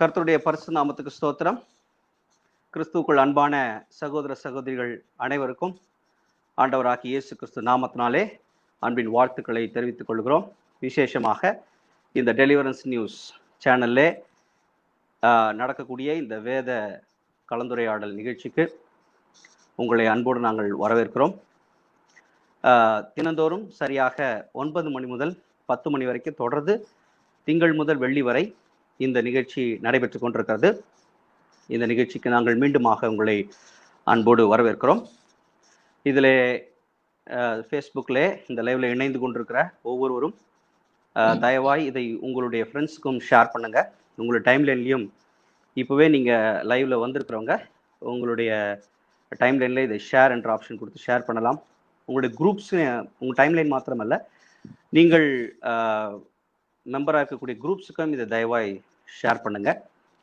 கர்த்தருடைய பரிசு நாமத்துக்கு ஸ்தோத்திரம். கிறிஸ்துவுக்குள் அன்பான சகோதர சகோதரிகள் அனைவருக்கும் ஆண்டவராகிய இயேசு கிறிஸ்து நாமத்தினாலே அன்பின் வாழ்த்துக்களை தெரிவித்துக் கொள்கிறோம். விசேஷமாக இந்த டெலிவரன்ஸ் நியூஸ் சேனல்லே நடக்கக்கூடிய இந்த வேத கலந்துரையாடல் நிகழ்ச்சிக்கு உங்களை அன்போடு நாங்கள் வரவேற்கிறோம். தினந்தோறும் சரியாக 9 மணி முதல் 10 மணி வரைக்கும் தொடர்ந்து திங்கள் முதல் வெள்ளி வரை இந்த நிகழ்ச்சி நடைபெற்று கொண்டிருக்கிறது. இந்த நிகழ்ச்சிக்கு நாங்கள் மீண்டுமாக உங்களை அன்போடு வரவேற்கிறோம். இதில் ஃபேஸ்புக்கில் இந்த லைவில் இணைந்து கொண்டிருக்கிற ஒவ்வொருவரும் தயவாய் இதை உங்களுடைய ஃப்ரெண்ட்ஸுக்கும் ஷேர் பண்ணுங்கள். உங்களுடைய டைம்லைன்லேயும் இப்போவே நீங்கள் லைவில் வந்திருக்கிறவங்க உங்களுடைய டைம்லைனில் இதை ஷேர் என்ற ஆப்ஷன் கொடுத்து ஷேர் பண்ணலாம். உங்களுடைய குரூப்ஸ் உங்கள் டைம்லைன் மாத்திரமல்ல, நீங்கள் மெம்பராக இருக்கக்கூடிய குரூப்ஸுக்கும் இதை தயவாய் ஷேர் பண்ணுங்கள்.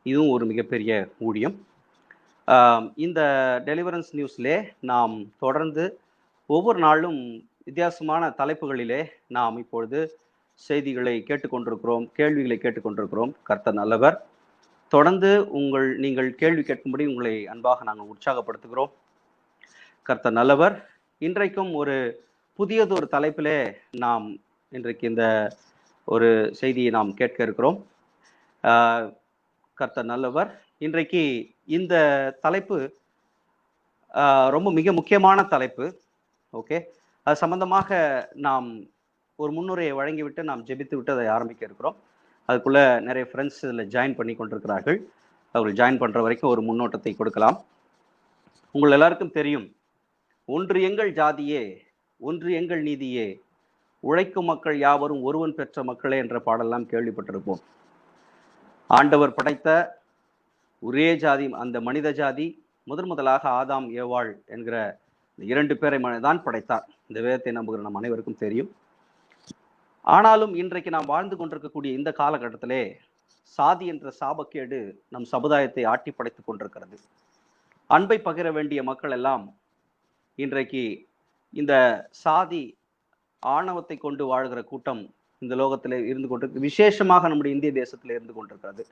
இதுவும் ஒரு மிகப்பெரிய ஊழியம். இந்த டெலிவரன்ஸ் நியூஸ்லே நாம் தொடர்ந்து ஒவ்வொரு நாளும் வித்தியாசமான தலைப்புகளிலே நாம் இப்பொழுது செய்திகளை கேட்டுக்கொண்டிருக்கிறோம், கேள்விகளை கேட்டுக்கொண்டிருக்கிறோம். கர்த்தர் நல்லவர். தொடர்ந்து நீங்கள் கேள்வி கேட்கும்படி உங்களை அன்பாக நாங்கள் உற்சாகப்படுத்துகிறோம். கர்த்தர் நல்லவர். இன்றைக்கும் ஒரு புதியதொரு தலைப்பிலே நாம் இன்றைக்கு இந்த ஒரு செய்தியை நாம் கேட்க இருக்கிறோம். கர்த்தர் நல்லவர். இன்றைக்கு இந்த தலைப்பு ரொம்ப மிக முக்கியமான தலைப்பு. ஓகே, அது சம்பந்தமாக நாம் ஒரு முன்னுரையை வழங்கிவிட்டு நாம் ஜெபித்து விட்டு அதை ஆரம்பிக்க இருக்கிறோம். அதுக்குள்ள நிறைய ஃப்ரெண்ட்ஸ் இதில் ஜாயின் பண்ணி கொண்டிருக்கிறார்கள். அவர்கள் ஜாயின் பண்ணுற வரைக்கும் ஒரு முன்னோட்டத்தை கொடுக்கலாம். உங்கள் எல்லாருக்கும் தெரியும், ஒன்று எங்கள் ஜாதியே, ஒன்று எங்கள் நீதியே, உழைக்கும் மக்கள் யாவரும் ஒருவன் பெற்ற மக்களே என்ற பாடலாம் கேள்விப்பட்டிருப்போம். ஆண்டவர் படைத்த ஒரே ஜாதி, அந்த மனித ஜாதி முதலாக ஆதாம் ஏவாள் என்கிற 2 பேரை தான் படைத்தார். இந்த வேதத்தை நம்புகிற நம் அனைவருக்கும் தெரியும். ஆனாலும் இன்றைக்கு நாம் வாழ்ந்து கொண்டிருக்கக்கூடிய இந்த காலகட்டத்திலே சாதி என்ற சாபக்கேடு நம் சமுதாயத்தை ஆட்டி படைத்துக் கொண்டிருக்கிறது. அன்பை பகிர வேண்டிய மக்கள் எல்லாம் இன்றைக்கு இந்த சாதி ஆணவத்தை கொண்டு வாழ்கிற கூட்டம் இந்த லோகத்தில் இருந்து கொண்டிருக்கு. விசேஷமாக நம்முடைய இந்திய தேசத்தில் இருந்து கொண்டிருக்கிறது.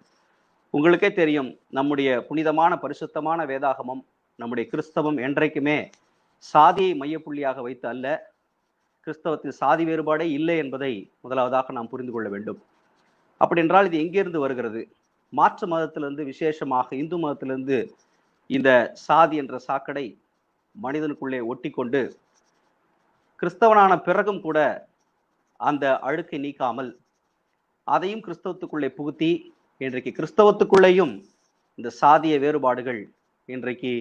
உங்களுக்கே தெரியும், நம்முடைய புனிதமான பரிசுத்தமான வேதாகமம், நம்முடைய கிறிஸ்தவம் என்றைக்குமே சாதியை மையப்புள்ளியாக வைத்து அல்ல, கிறிஸ்தவத்தில் சாதி வேறுபாடே இல்லை என்பதை முதலாவதாக நாம் புரிந்து கொள்ள வேண்டும். அப்படி என்றால் இது எங்கிருந்து வருகிறது? மாற்று மதத்திலிருந்து, விசேஷமாக இந்து மதத்திலிருந்து இந்த சாதி என்ற சாக்கடை மனிதனுக்குள்ளே ஒட்டி கொண்டு கிறிஸ்தவனான பிறகும் கூட அந்த அழுக்கை நீக்காமல் அதையும் கிறிஸ்தவத்துக்குள்ளே புகுத்தி இன்றைக்கு கிறிஸ்தவத்துக்குள்ளேயும் இந்த சாதிய வேறுபாடுகள் இன்றைக்கு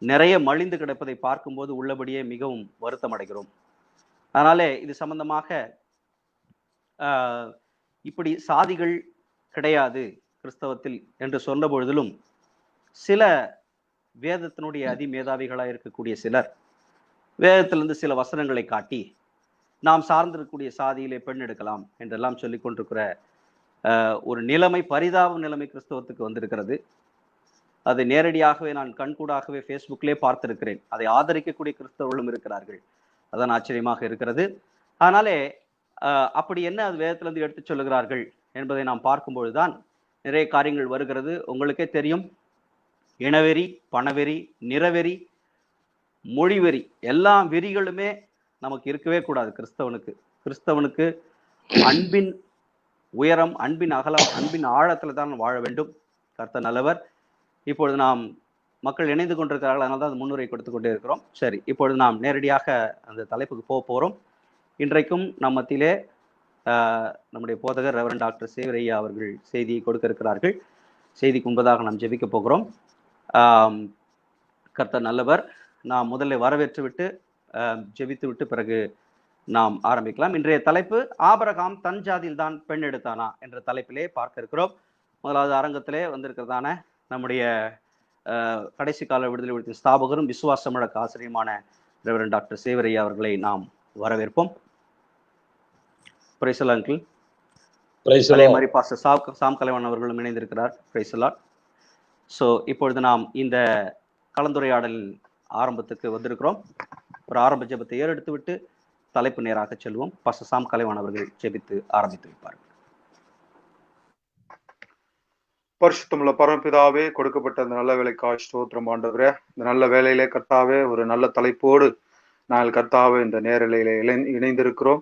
நிறைய மலிந்து கிடப்பதை பார்க்கும்போது உள்ளபடியே மிகவும் வருத்தம் அடைகிறோம். அதனாலே இது சம்பந்தமாக இப்படி சாதிகள் கிடையாது கிறிஸ்தவத்தில் என்று சொன்ன பொழுதிலும் சில வேதத்தினுடைய அதிமேதாவிகளாக இருக்கக்கூடிய சிலர் வேதத்திலிருந்து சில வசனங்களை காட்டி நாம் சார்ந்திருக்கக்கூடிய சாதியிலே பெண் எடுக்கலாம் என்றெல்லாம் சொல்லி கொண்டிருக்கிற ஒரு நிலைமை, பரிதாப நிலைமை கிறிஸ்தவத்துக்கு வந்திருக்கிறது. அதை நேரடியாகவே நான் கண்கூடாகவே ஃபேஸ்புக்லேயே பார்த்திருக்கிறேன். அதை ஆதரிக்கக்கூடிய கிறிஸ்தவர்களும் இருக்கிறார்கள். அதான் ஆச்சரியமாக இருக்கிறது. அதனாலே அப்படி என்ன அது வேதத்திலிருந்து எடுத்து சொல்லுகிறார்கள் என்பதை நாம் பார்க்கும்பொழுதுதான் நிறைய காரியங்கள் வருகிறது. உங்களுக்கே தெரியும், இனவெறி, பணவெறி, நிறவெறி, மொழிவெறி, எல்லா வெறிகளுமே நமக்கு இருக்கவே கூடாது. கிறிஸ்தவனுக்கு அன்பின் உயரம், அன்பின் அகலம், அன்பின் ஆழத்துல தான் வாழ வேண்டும். கர்த்தர் நல்லவர். இப்பொழுது நாம் மக்கள் இணைந்து கொண்டிருக்கிறார்கள், அதனால தான் முன்னுரை கொடுத்து கொண்டே இருக்கிறோம். சரி, இப்பொழுது நாம் நேரடியாக அந்த தலைப்புக்கு போக போகிறோம். இன்றைக்கும் நம் மத்தியிலே நம்முடைய போதகர் ரெவரண்ட் டாக்டர் சேவரையா அவர்கள் செய்தியை கொடுக்க இருக்கிறார்கள். செய்திக்கு முன்பதாக நாம் ஜெபிக்க போகிறோம். கர்த்தர் நல்லவர். நாம் முதல்ல வரவேற்று விட்டு ஜெபித்து விட்டு பிறகு நாம் ஆரம்பிக்கலாம். இன்றைய தலைப்பு, ஆபிரகாம் தன் ஜாதியில் தான் பெண் எடுத்தானா என்ற தலைப்பிலே பார்க்க இருக்கிறோம். முதலாவது அரங்கத்திலே வந்திருக்கிறதான நம்முடைய கடைசி கால விடுதலை விடுத்த ஸ்தாபகரும் விசுவாச முழக்க ஆசிரியமான ரெவரண்ட் டாக்டர் சேவரையா அவர்களை நாம் வரவேற்போம். பிரைஸ் அங்கிள். அதே மாதிரி பாஸ்டர் சாம் கலைவாணன் அவர்களும் இணைந்திருக்கிறார். Price allot. ஸோ இப்பொழுது நாம் இந்த கலந்துரையாடல் ஆரம்பத்துக்கு வந்திருக்கிறோம். ஒரு ஆரம்ப ஜெபத்தை ஏறெடுத்து விட்டு தலைப்பு நேராக செல்வோம். பாஸ்டர் சாம் கலைவாணன் அவர்கள் ஜெபித்து ஆரம்பித்து வைப்பார்கள். பரிசுத்தமுள்ள பரமபிதாவே, கொடுக்கப்பட்ட அந்த நல்ல வேலைக்காய் ஸ்தோத்திரம் ஆண்டவரே. இந்த நல்ல வேலையிலே கர்த்தாவே ஒரு நல்ல தலைப்போடு நாங்கள் கர்த்தாவே இந்த நேரலையில இணைந்திருக்கிறோம்.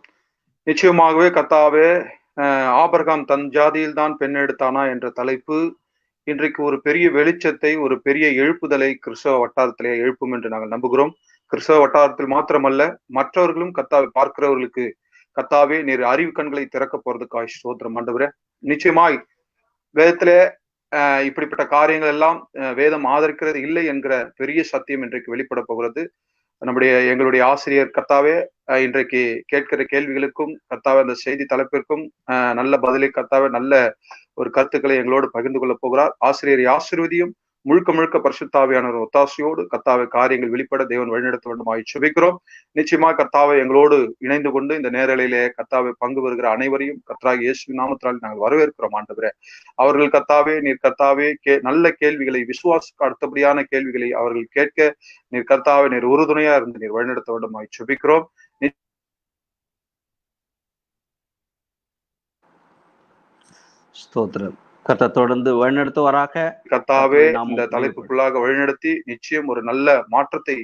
நிச்சயமாகவே கர்த்தாவே, ஆபிரகாம் தன் ஜாதியில் தான் பெண் எடுத்தானா என்ற தலைப்பு இன்றைக்கு ஒரு பெரிய வெளிச்சத்தை, ஒரு பெரிய எழுப்புதலை கிறிஸ்தவ வட்டாரத்திலே எழுப்பும் என்று நாங்கள் நம்புகிறோம். கிறிஸ்தவ வட்டாரத்தில் மாத்திரமல்ல, மற்றவர்களும் கர்த்தாவை பார்க்கிறவர்களுக்கு கர்த்தாவே நீர் அறிவு கண்களை திறக்க போறதுக்காய் ஸ்தோத்திரம் ஆண்டவரே. நிச்சயமாய் வேதத்திலே இப்படிப்பட்ட காரியங்கள் எல்லாம் வேதம் ஆதரிக்கிறது இல்லை என்கிற பெரிய சத்தியம் இன்றைக்கு வெளிப்பட போகிறது. எங்களுடைய ஆசிரியர் கர்த்தாவே இன்றைக்கு கேட்கிற கேள்விகளுக்கும் கர்த்தாவே அந்த செய்தி தலைப்பிற்கும் நல்ல பதிலை கர்த்தாவே நல்ல ஒரு கருத்துக்களை எங்களோடு பகிர்ந்து கொள்ள போகிறார். ஆசிரியரை ஆசீர்வதியும் முழுக்க முழுக்க பரிசுத்தாவியான ஒரு ஒத்தாசையோடு கர்த்தாவை காரியங்கள் வெளிப்பட தேவன் வழிநடத்த வேண்டுமாய் செபிக்கிறோம். நிச்சயமா கர்த்தாவை எங்களோடு இணைந்து கொண்டு இந்த நேரலையிலே கர்த்தாவை பங்கு வருகிற அனைவரையும் கர்த்தராகிய இயேசு நாமத்தினால் நாங்கள் வரவேற்கிறோம் ஆண்டவரே. அவர்கள் கர்த்தாவே நீர் கர்த்தாவே நல்ல கேள்விகளை, விசுவாசுக்கு அடுத்தபடியான கேள்விகளை அவர்கள் கேட்க நீர் கர்த்தாவை நீர் உறுதுணையா இருந்து நீர் வழிநடத்த வேண்டுமாய் செபிக்கிறோம். ஸ்தோத்திரம். கர்த்தர் தொடர்ந்து வழிநடத்துவாராக. கர்த்தாவே இந்த தலைப்புக்குள்ளாக வழிநடத்தி நிச்சயம் ஒரு நல்ல மாற்றத்தை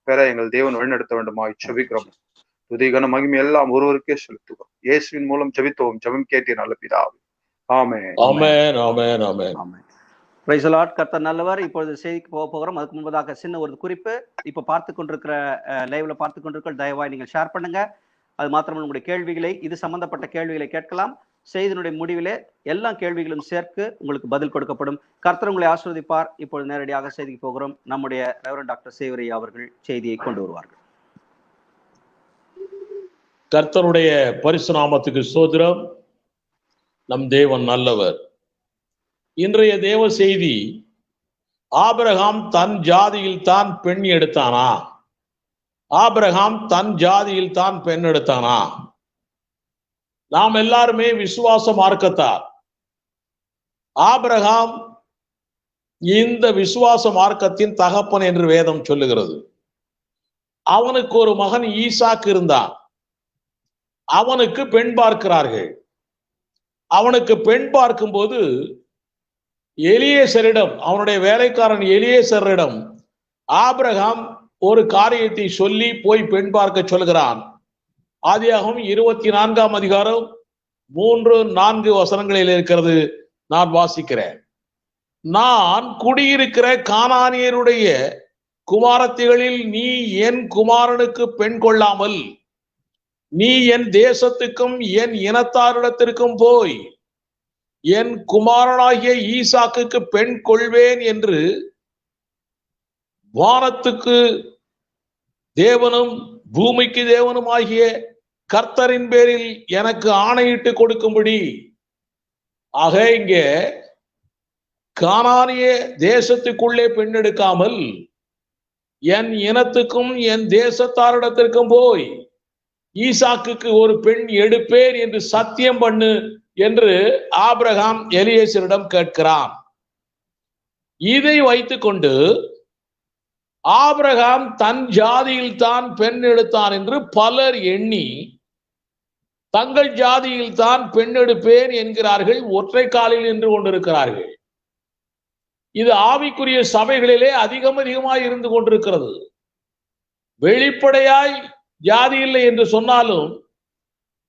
பெற எங்கள் தேவன் வழிநடத்த வேண்டுமாய் செபிக்கிறோம். துதிகன மகிமை எல்லாம் ஒருவருக்கே செலுத்துவோம். இயேசுவின் மூலம் ஜெபித்தோம், ஜெபம் கேட்டீர் நல்ல பிதாவே. Amen. Amen. Amen. Amen. Amen. Praise the Lord. கர்த்தர் நல்லவர். இப்பொழுது செய்திக்கு போகிறோம். அதுக்கு முன்பதாக சின்ன ஒரு குறிப்பு. இப்ப பார்த்து கொண்டிருக்கிற லைவ்ல பார்த்து கொண்டிருக்கிற தயவாய் நீங்கள் ஷேர் பண்ணுங்க. அது மாத்திரமல்ல, உங்களுடைய கேள்விகளை, இது சம்பந்தப்பட்ட கேள்விகளை கேட்கலாம். செய்தியினுடைய முடிவிலே எல்லா கேள்விகளும் சேர்த்து உங்களுக்கு பதில் கொடுக்கப்படும். கர்த்தர் உங்களை ஆசீர்வதிப்பார். இப்பொழுது நேரடியாக செய்திக்கு போகிறோம். நம்முடைய ரெவரண்ட் டாக்டர் சேவரி அவர்கள் செய்தியை கொண்டு வருவார்கள். கர்த்தருடைய பரிசு நாமத்துக்கு ஸ்தோத்திரம். நம் தேவன் நல்லவர். இன்றைய தேவ செய்தி, ஆபிரகாம் தன் ஜாதியில் தான் பெண் எடுத்தானா? ஆபிரகாம் தன் ஜாதியில் தான் பெண் எடுத்தானா? நாம் எல்லாருமே விசுவாச மார்க்கத்தார். ஆபிரகாம் இந்த விசுவாச மார்க்கத்தின் தகப்பன் என்று வேதம் சொல்லுகிறது. அவனுக்கு ஒரு மகன் ஈசாக்கு இருந்தான். அவனுக்கு பெண் பார்க்கிறார்கள். அவனுக்கு பெண் பார்க்கும்போது எலியேசரிடம், அவனுடைய வேலைக்காரன் எலியேசரிடம் ஆபிரகாம் ஒரு காரியத்தை சொல்லி போய் பெண் பார்க்க சொல்கிறான். ஆதியாகமம் 24ஆம் அதிகாரம் 3-4 வசனங்களில் இருக்கிறது. நான் வாசிக்கிறேன். நான் குடியிருக்கிற கானானியருடைய குமாரத்திகளில் நீ என் குமாரனுக்கு பெண் கொள்ளாமல் நீ என் தேசத்துக்கும் என் இனத்தாரிடத்திற்கும் போய் என் குமாரனாகிய ஈசாக்குக்கு பெண் கொள்வேன் என்று வானத்துக்கு தேவனும் பூமிக்கு தேவனும் ஆகிய கர்த்தரின் பேரில் எனக்கு ஆணையிட்டு கொடுக்கும்படி. ஆக இங்கே கானானிய தேசத்துக்குள்ளே பெண் எடுக்காமல் என் இனத்துக்கும் என் தேசத்தாரிடத்திற்கும் போய் ஈசாக்குக்கு ஒரு பெண் எடுப்பேன் என்று சத்தியம் பண்ணு என்று ஆபிரகாம் எலியேசரிடம் கேட்கிறான். இதை வைத்துக்கொண்டு ஆபிரகாம் தன் ஜாதியில் தான் பெண் எடுத்தான் என்று பலர் எண்ணி தங்கள் ஜாதியில் தான் பெண் எடுப்பேன் என்கிறார்கள். ஒற்றை காலில் நின்று கொண்டிருக்கிறார்கள். இது ஆவிக்குரிய சபைகளிலே அதிகமாய் இருந்து கொண்டிருக்கிறது. வெளிப்படையாய் ஜாதி இல்லை என்று சொன்னாலும்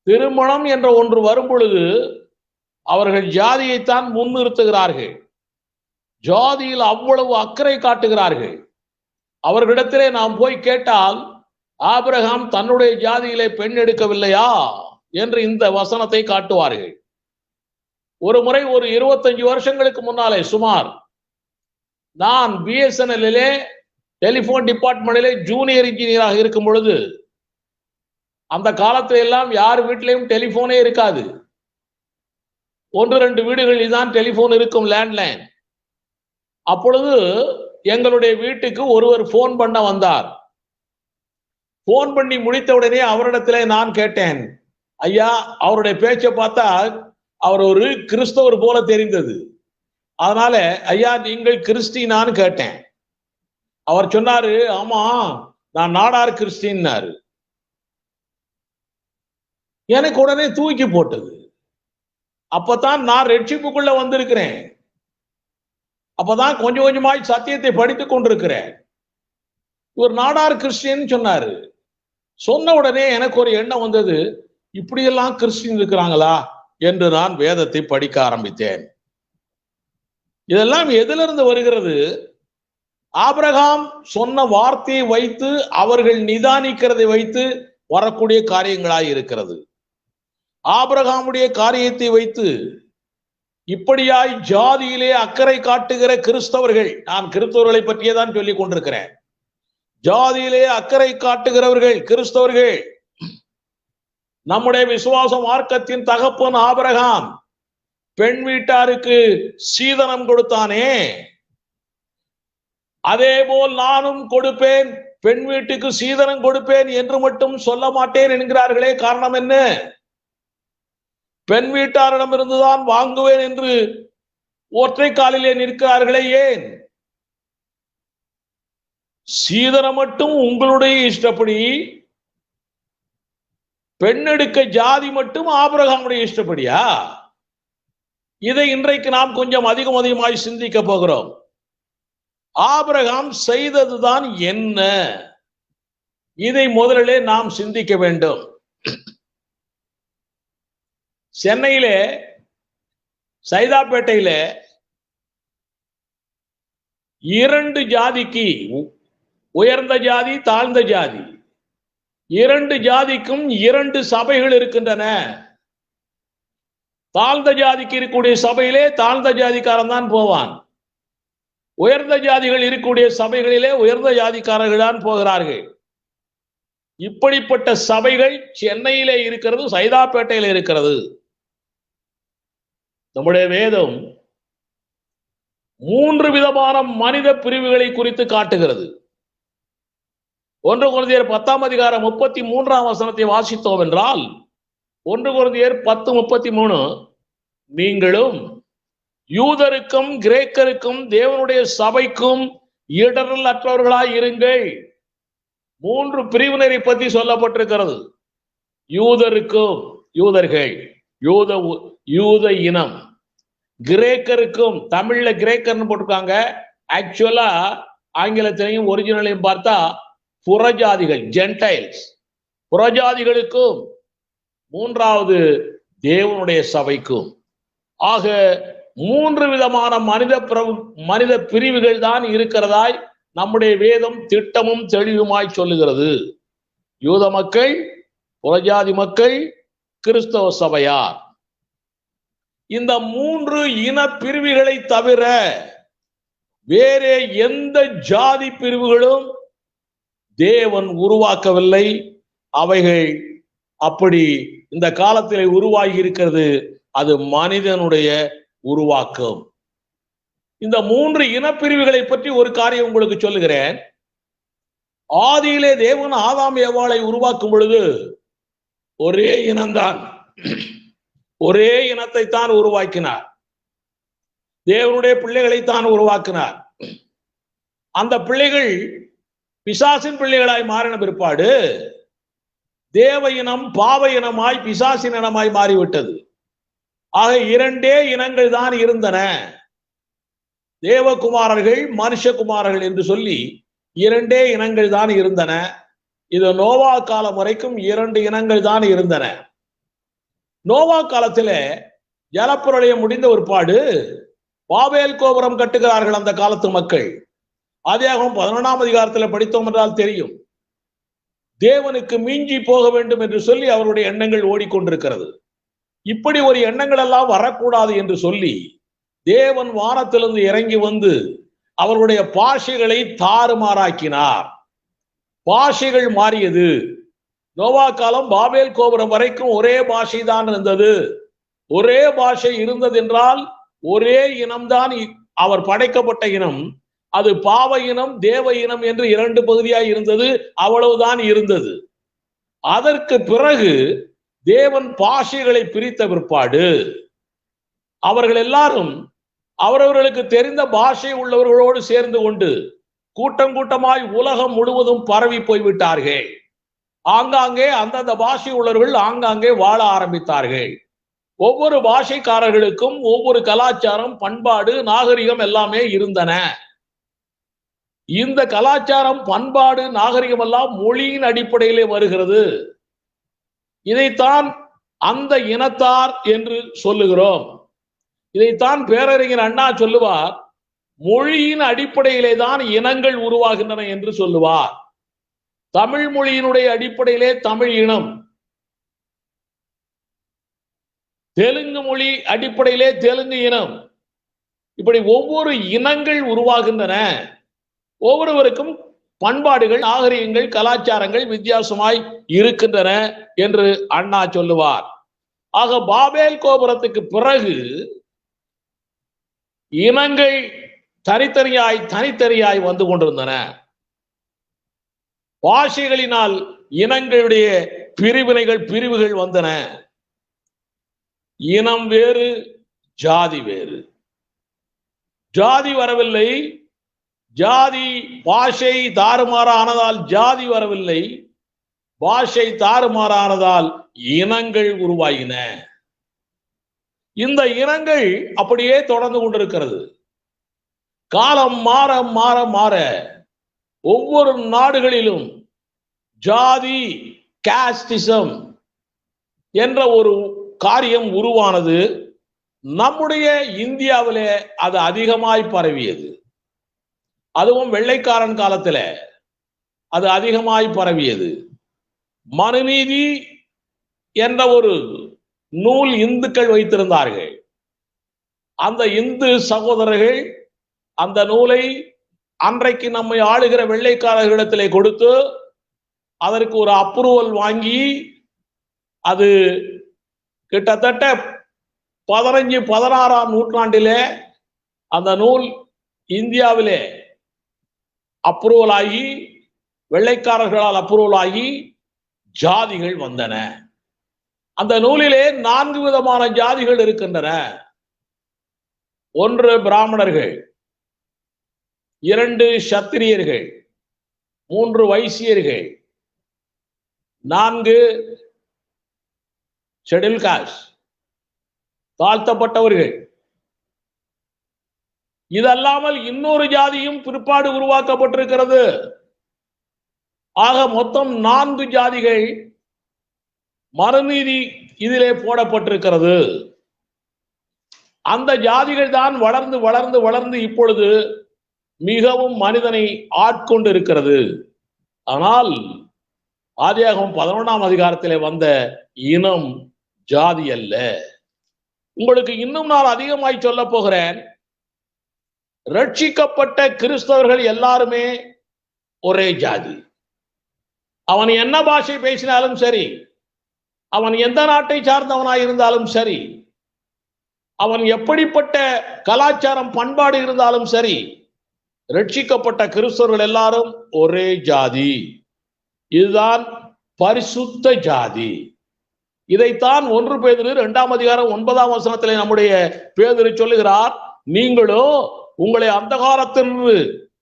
திருமணம் என்ற ஒன்று வரும் பொழுது அவர்கள் ஜாதியைத்தான் முன்னிறுத்துகிறார்கள். ஜாதியில் அவ்வளவு அக்கறை காட்டுகிறார்கள். அவர்களிடத்திலே நாம் போய் கேட்டால் ஆபிரகாம் தன்னுடைய ஜாதியிலே பெண் எடுக்கவில்லையா என்று இந்த வசனத்தை காட்டுவார்கள். ஒரு முறை ஒரு 25 வருஷங்களுக்கு முன்னாலே சுமார் நான் பிஎஸ்என்எல்லிலே டெலிபோன் டிபார்ட்மெண்டிலே ஜூனியர் இன்ஜினியராக இருக்கும் பொழுது, அந்த காலத்துல எல்லாம் யார் வீட்டிலையும் டெலிபோனே இருக்காது. 1-2 வீடுகளில் தான் டெலிபோன் இருக்கும், லேண்ட்லைன். அப்பொழுது எங்களுடைய வீட்டுக்கு ஒருவர் போன் பண்ண வந்தார். போன் பண்ணி முடித்த உடனே அவரிடத்திலே நான் கேட்டேன், ஐயா, அவருடைய பேச்சை பார்த்தா அவர் ஒரு கிறிஸ்தவர் போல தெரிந்தது. அதனால ஐயா நீங்கள் கிறிஸ்டினான்னு கேட்டேன். அவர் சொன்னாரு, ஆமா நான் நாடார் கிறிஸ்டின்னாரு. எனக்கு உடனே தூக்கி போட்டது. அப்பதான் நான் ரட்சிப்புக்குள்ள வந்திருக்கிறேன். அப்பதான் கொஞ்சம் கொஞ்சமாய் சத்தியத்தை படித்துக் கொண்டிருக்கிறேன். இவர் நாடார் கிறிஸ்டியன் சொன்னாரு. சொன்ன உடனே எனக்கு ஒரு எண்ணம் வந்தது, இப்படியெல்லாம் கிறிஸ்டியன் இருக்கிறாங்களா என்று நான் வேதத்தை படிக்க ஆரம்பித்தேன். இதெல்லாம் எதிலிருந்து வருகிறது? ஆபிரகாம் சொன்ன வார்த்தையை வைத்து அவர்கள் நிதானிக்கிறதை வைத்து வரக்கூடிய காரியங்களாய் இருக்கிறது. ஆபிரகாமுடைய காரியத்தை வைத்து இப்படியாய் ஜாதியிலே அக்கறை காட்டுகிற கிறிஸ்தவர்கள், நான் கிறிஸ்தவர்களை பற்றியே தான் சொல்லிக் கொண்டிருக்கிறேன். ஜாதியிலே அக்கறை காட்டுகிறவர்கள் கிறிஸ்தவர்கள். நம்முடைய விசுவாச மார்க்கத்தின் தகப்பன் ஆபிரகாம் பெண் வீட்டாருக்கு சீதனம் கொடுத்தானே, அதே போல் நானும் கொடுப்பேன், பெண் வீட்டுக்கு சீதனம் கொடுப்பேன் என்று மட்டும் சொல்ல மாட்டேன் என்கிறார்களே. காரணம் என்ன? பெண் வீட்டாரிடமிருந்துதான் வாங்குவேன் என்று ஒற்றை காலிலே நிற்கிறார்களே. ஏன்? சீதனம் மட்டும் உங்களுடைய இஷ்டப்படி, பெண்ணெடுக்க ஜாதி மட்டும் ஆபிரகாமுடைய இஷ்டப்படியா? இதை இன்றைக்கு நாம் கொஞ்சம் அதிகமாய் சிந்திக்க போகிறோம். ஆபிரகாம் செய்ததுதான் என்ன? இதை முதலிலே நாம் சிந்திக்க வேண்டும். சென்னையிலே சைதாப்பேட்டையில 2 ஜாதிக்கு, உயர்ந்த ஜாதி தாழ்ந்த ஜாதி, 2 ஜாதிக்கும் 2 சபைகள் இருக்கின்றன. தாழ்ந்த ஜாதிக்கு இருக்கக்கூடிய சபையிலே தாழ்ந்த ஜாதிக்காரன் தான் போவான். உயர்ந்த ஜாதிகள் இருக்கக்கூடிய சபைகளிலே உயர்ந்த ஜாதிக்காரர்கள் தான் போகிறார்கள். இப்படிப்பட்ட சபைகள் சென்னையிலே இருக்கிறது, சைதாப்பேட்டையில இருக்கிறது. நம்முடைய வேதம் 3 விதமான மனித பிரிவுகளை குறித்து காட்டுகிறது. 1 கொரிந்தியர் 10ஆம் அதிகாரம் 33ஆம் வசனத்தை வாசித்தோம் என்றால், 1 கொரிந்தியர் 10:33, நீங்களும் யூதருக்கும் கிரேக்கருக்கும் தேவனுடைய சபைக்கும் இடரல் அற்றவர்களாய் இருங்கள். 3 பிரிவினரை பற்றி சொல்லப்பட்டிருக்கிறது. யூதருக்கும், யூதர்கள், யூத இனம். கிரேக்கருக்கும், தமிழ்ல கிரேக்கர்னு போட்டிருக்காங்க, ஆக்சுவலா ஆங்கிலத்திலையும் ஒரிஜினலையும் பார்த்தா புறஜாதிகள், ஜென்டைல்ஸ். புறஜாதிகளுக்கும், 3வது தேவனுடைய சபைக்கும். ஆக 3 விதமான மனித பிரிவுகள் தான் இருக்கிறதாய் நம்முடைய வேதம் திட்டமும் தெளிவுமாய் சொல்லுகிறது. யூத மக்கள், புறஜாதி மக்கள், கிறிஸ்தவ சபையார். இந்த 3 இன பிரிவுகளை தவிர வேறே எந்த ஜாதி பிரிவுகளும் தேவன் உருவாக்கவில்லை. அவைகள் அப்படி இந்த காலத்திலே உருவாகி இருக்கிறது. அது மனிதனுடைய உருவாக்கம். இந்த 3 இனப்பிரிவுகளை பற்றி ஒரு காரியம் உங்களுக்கு சொல்லுகிறேன். ஆதியிலே தேவன் ஆதாம் ஏவாளை உருவாக்கும் பொழுது ஒரே இனம்தான், ஒரே இனத்தை தான் உருவாக்கினார். தேவனுடைய பிள்ளைகளை தான் உருவாக்கினார். அந்த பிள்ளைகள் பிசாசின் பிள்ளைகளாய் மாறின பிற்பாடு தேவ இனம் பாவ இனமாய் பிசாசின் இனமாய் மாறிவிட்டது. ஆக 2 இனங்கள் தான் இருந்தன. தேவகுமாரர்கள், மனுஷகுமாரர்கள் என்று சொல்லி 2 இனங்கள் தான் இருந்தன. இது நோவா காலம் வரைக்கும் 2 இனங்கள் தான் இருந்தன. நோவா காலத்திலே ஜலப்பிரளயம் முடிந்த ஒருபாடு பாபேல் கோபுரம் கட்டுகிறார்கள் அந்த காலத்து மக்கள். ஆதியாகமம் 11ஆம் அதிகாரத்தில் படித்தோம் என்றால் தெரியும். தேவனுக்கு மிஞ்சி போக வேண்டும் என்று சொல்லி அவருடைய எண்ணங்கள் ஓடிக்கொண்டிருக்கிறது. இப்படி ஒரு எண்ணங்கள் எல்லாம் வரக்கூடாது என்று சொல்லி தேவன் வானத்திலிருந்து இறங்கி வந்து அவர்களுடைய பாஷைகளை தாறுமாறாக்கினார். பாஷைகள் மாறியது. நோவா காலம் பாபேல் கோபுரம் வரைக்கும் ஒரே பாஷை தான் இருந்தது. ஒரே பாஷை இருந்தது என்றால் ஒரே இனம்தான் அவர் படைக்கப்பட்ட இனம். அது பாவ இனம், தேவ இனம் என்று 2 பகுதியாய் இருந்தது. அவ்வளவுதான் இருந்தது. அதற்கு பிறகு தேவன் பாஷைகளை பிரித்த பிற்பாடு அவர்கள் எல்லாரும் அவரவர்களுக்கு தெரிந்த பாஷை உள்ளவர்களோடு சேர்ந்து கொண்டு கூட்டம் கூட்டமாய் உலகம் முழுவதும் பரவி போய்விட்டார்கள். ஆங்காங்கே அந்தந்த பாஷை உள்ளவர்கள் ஆங்காங்கே வாழ ஆரம்பித்தார்கள். ஒவ்வொரு பாஷைக்காரர்களுக்கும் ஒவ்வொரு கலாச்சாரம், பண்பாடு, நாகரிகம் எல்லாமே இருந்தன. இந்த கலாச்சாரம், பண்பாடு, நாகரிகம் எல்லாம் மொழியின் அடிப்படையிலே வருகிறது. இதைத்தான் அந்த இனத்தார் என்று சொல்லுகிறோம். இதைத்தான் பேரறிஞர் அண்ணா சொல்லுவார், மொழியின் அடிப்படையிலே தான் இனங்கள் உருவாகின்றன என்று சொல்லுவார். தமிழ் மொழியினுடைய அடிப்படையிலே தமிழ் இனம், தெலுங்கு மொழி அடிப்படையிலே தெலுங்கு இனம், இப்படி ஒவ்வொரு இனங்கள் உருவாகின்றன. ஒவ்வொருவருக்கும் பண்பாடுகள், நாகரிகங்கள், கலாச்சாரங்கள் வித்தியாசமாய் இருக்கின்றன என்று அண்ணா சொல்லுவார். ஆக பாபேல் கோபுரத்துக்கு பிறகு இனங்கள் தனித்தனியாய் வந்து கொண்டிருந்தன. பாஷைகளினால் இனங்களுடைய பிரிவுகள் வந்தன. இனம் வேறு, ஜாதி வேறு. ஜாதி வரவில்லை, ஜாதி பாஷை தாறுமாறானதால் ஜாதி வரவில்லை, பாஷை தாறுமாறானதால் இனங்கள் உருவாகின. இந்த இனங்கள் அப்படியே தொடர்ந்து கொண்டிருக்கிறது. காலம் மாற மாற மாற ஒவ்வொரு நாடுகளிலும் ஜாதி, காஸ்டிசம் என்ற ஒரு காரியம் உருவானது. நம்முடைய இந்தியாவிலே அது அதிகமாய் பரவியது. அதுவும் வெள்ளைக்காரன் காலத்துல அது அதிகமாய் பரவியது. மனுநீதி என்ற ஒரு நூல் இந்துக்கள் வைத்திருந்தார்கள். அந்த இந்து சகோதரர்கள் அந்த நூலை அன்றைக்கு நம்மை ஆளுகிற வெள்ளைக்காரர்களிடத்திலே கொடுத்து அதற்கு ஒரு அப்ரூவல் வாங்கி, அது கிட்டத்தட்ட 15-16ஆம் நூற்றாண்டிலே அந்த நூல் இந்தியாவிலே அப்ரூவல் ஆகி, வெள்ளைக்காரர்களால் அப்ரூவல் ஆகி ஜாதிகள் வந்தன. அந்த நூலிலே 4 விதமான ஜாதிகள் இருக்கின்றன. 1 பிராமணர்கள், 2 சத்திரியர்கள், 3 வைசியர்கள், 4 ஷெட்யூல் காஸ்ட், தாழ்த்தப்பட்டவர்கள். இதல்லாமல் இன்னொரு ஜாதியும் பிற்பாடு உருவாக்கப்பட்டிருக்கிறது. ஆக மொத்தம் 4 ஜாதிகள் மறுநீதி இதிலே போடப்பட்டிருக்கிறது. அந்த ஜாதிகள் தான் வளர்ந்து வளர்ந்து வளர்ந்து இப்பொழுது மிகவும் மனிதனை ஆட்கொண்டு இருக்கிறது. ஆனால் ஆதியாகமம் 11ஆம் அதிகாரத்திலே வந்த இனம் ஜாதி அல்ல. உங்களுக்கு இன்னும் நான் அதிகமாய் சொல்ல போகிறேன். ரட்சிக்கப்பட்ட கிறிஸ்தவர்கள் எல்லாருமே ஒரே ஜாதி. அவன் என்ன பாஷை பேசினாலும் சரி, அவன் எந்த நாட்டை சார்ந்தவனாய் இருந்தாலும் சரி, அவன் எப்படிப்பட்ட கலாச்சாரம் பண்பாடு இருந்தாலும் சரி, ரட்சிக்கப்பட்ட கிறிஸ்தவர்கள் எல்லாரும் ஒரே ஜாதி. இதுதான் பரிசுத்த ஜாதி. இதைத்தான் 1 பேதுரு 2ஆம் அதிகாரம் 9ஆம் வசனத்திலே நம்முடைய பேதுரு சொல்லுகிறார், நீங்களோ உங்களை அந்தகாரத்திலிருந்து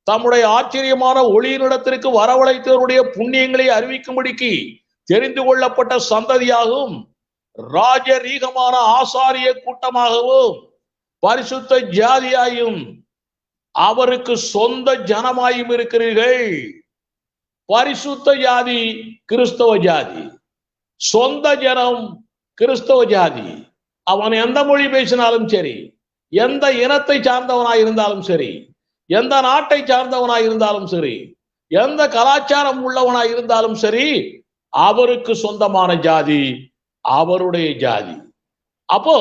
தம்முடைய ஆச்சரியமான ஒளியினிடத்திற்கு வரவழைத்தவருடைய புண்ணியங்களை அறிவிக்கும்படிக்கு தெரிந்து கொள்ளப்பட்ட சந்ததியாகவும் ராஜரீகமான ஆசாரிய கூட்டமாகவும் பரிசுத்த ஜாதியாயும் அவருக்கு சொந்த ஜனமாயும் இருக்கிறீர்கள். பரிசுத்த ஜாதி கிறிஸ்தவ ஜாதி, சொந்த ஜனம் கிறிஸ்தவ ஜாதி. அவன் எந்த மொழி பேசினாலும் சரி, எந்த இனத்தை சார்ந்தவனாய் இருந்தாலும் சரி, எந்த நாட்டை சார்ந்தவனாய் இருந்தாலும் சரி, எந்த கலாச்சாரம் உள்ளவனாய் இருந்தாலும் சரி, அவருக்கு சொந்தமான ஜாதி அவருடைய ஜாதி. அப்போ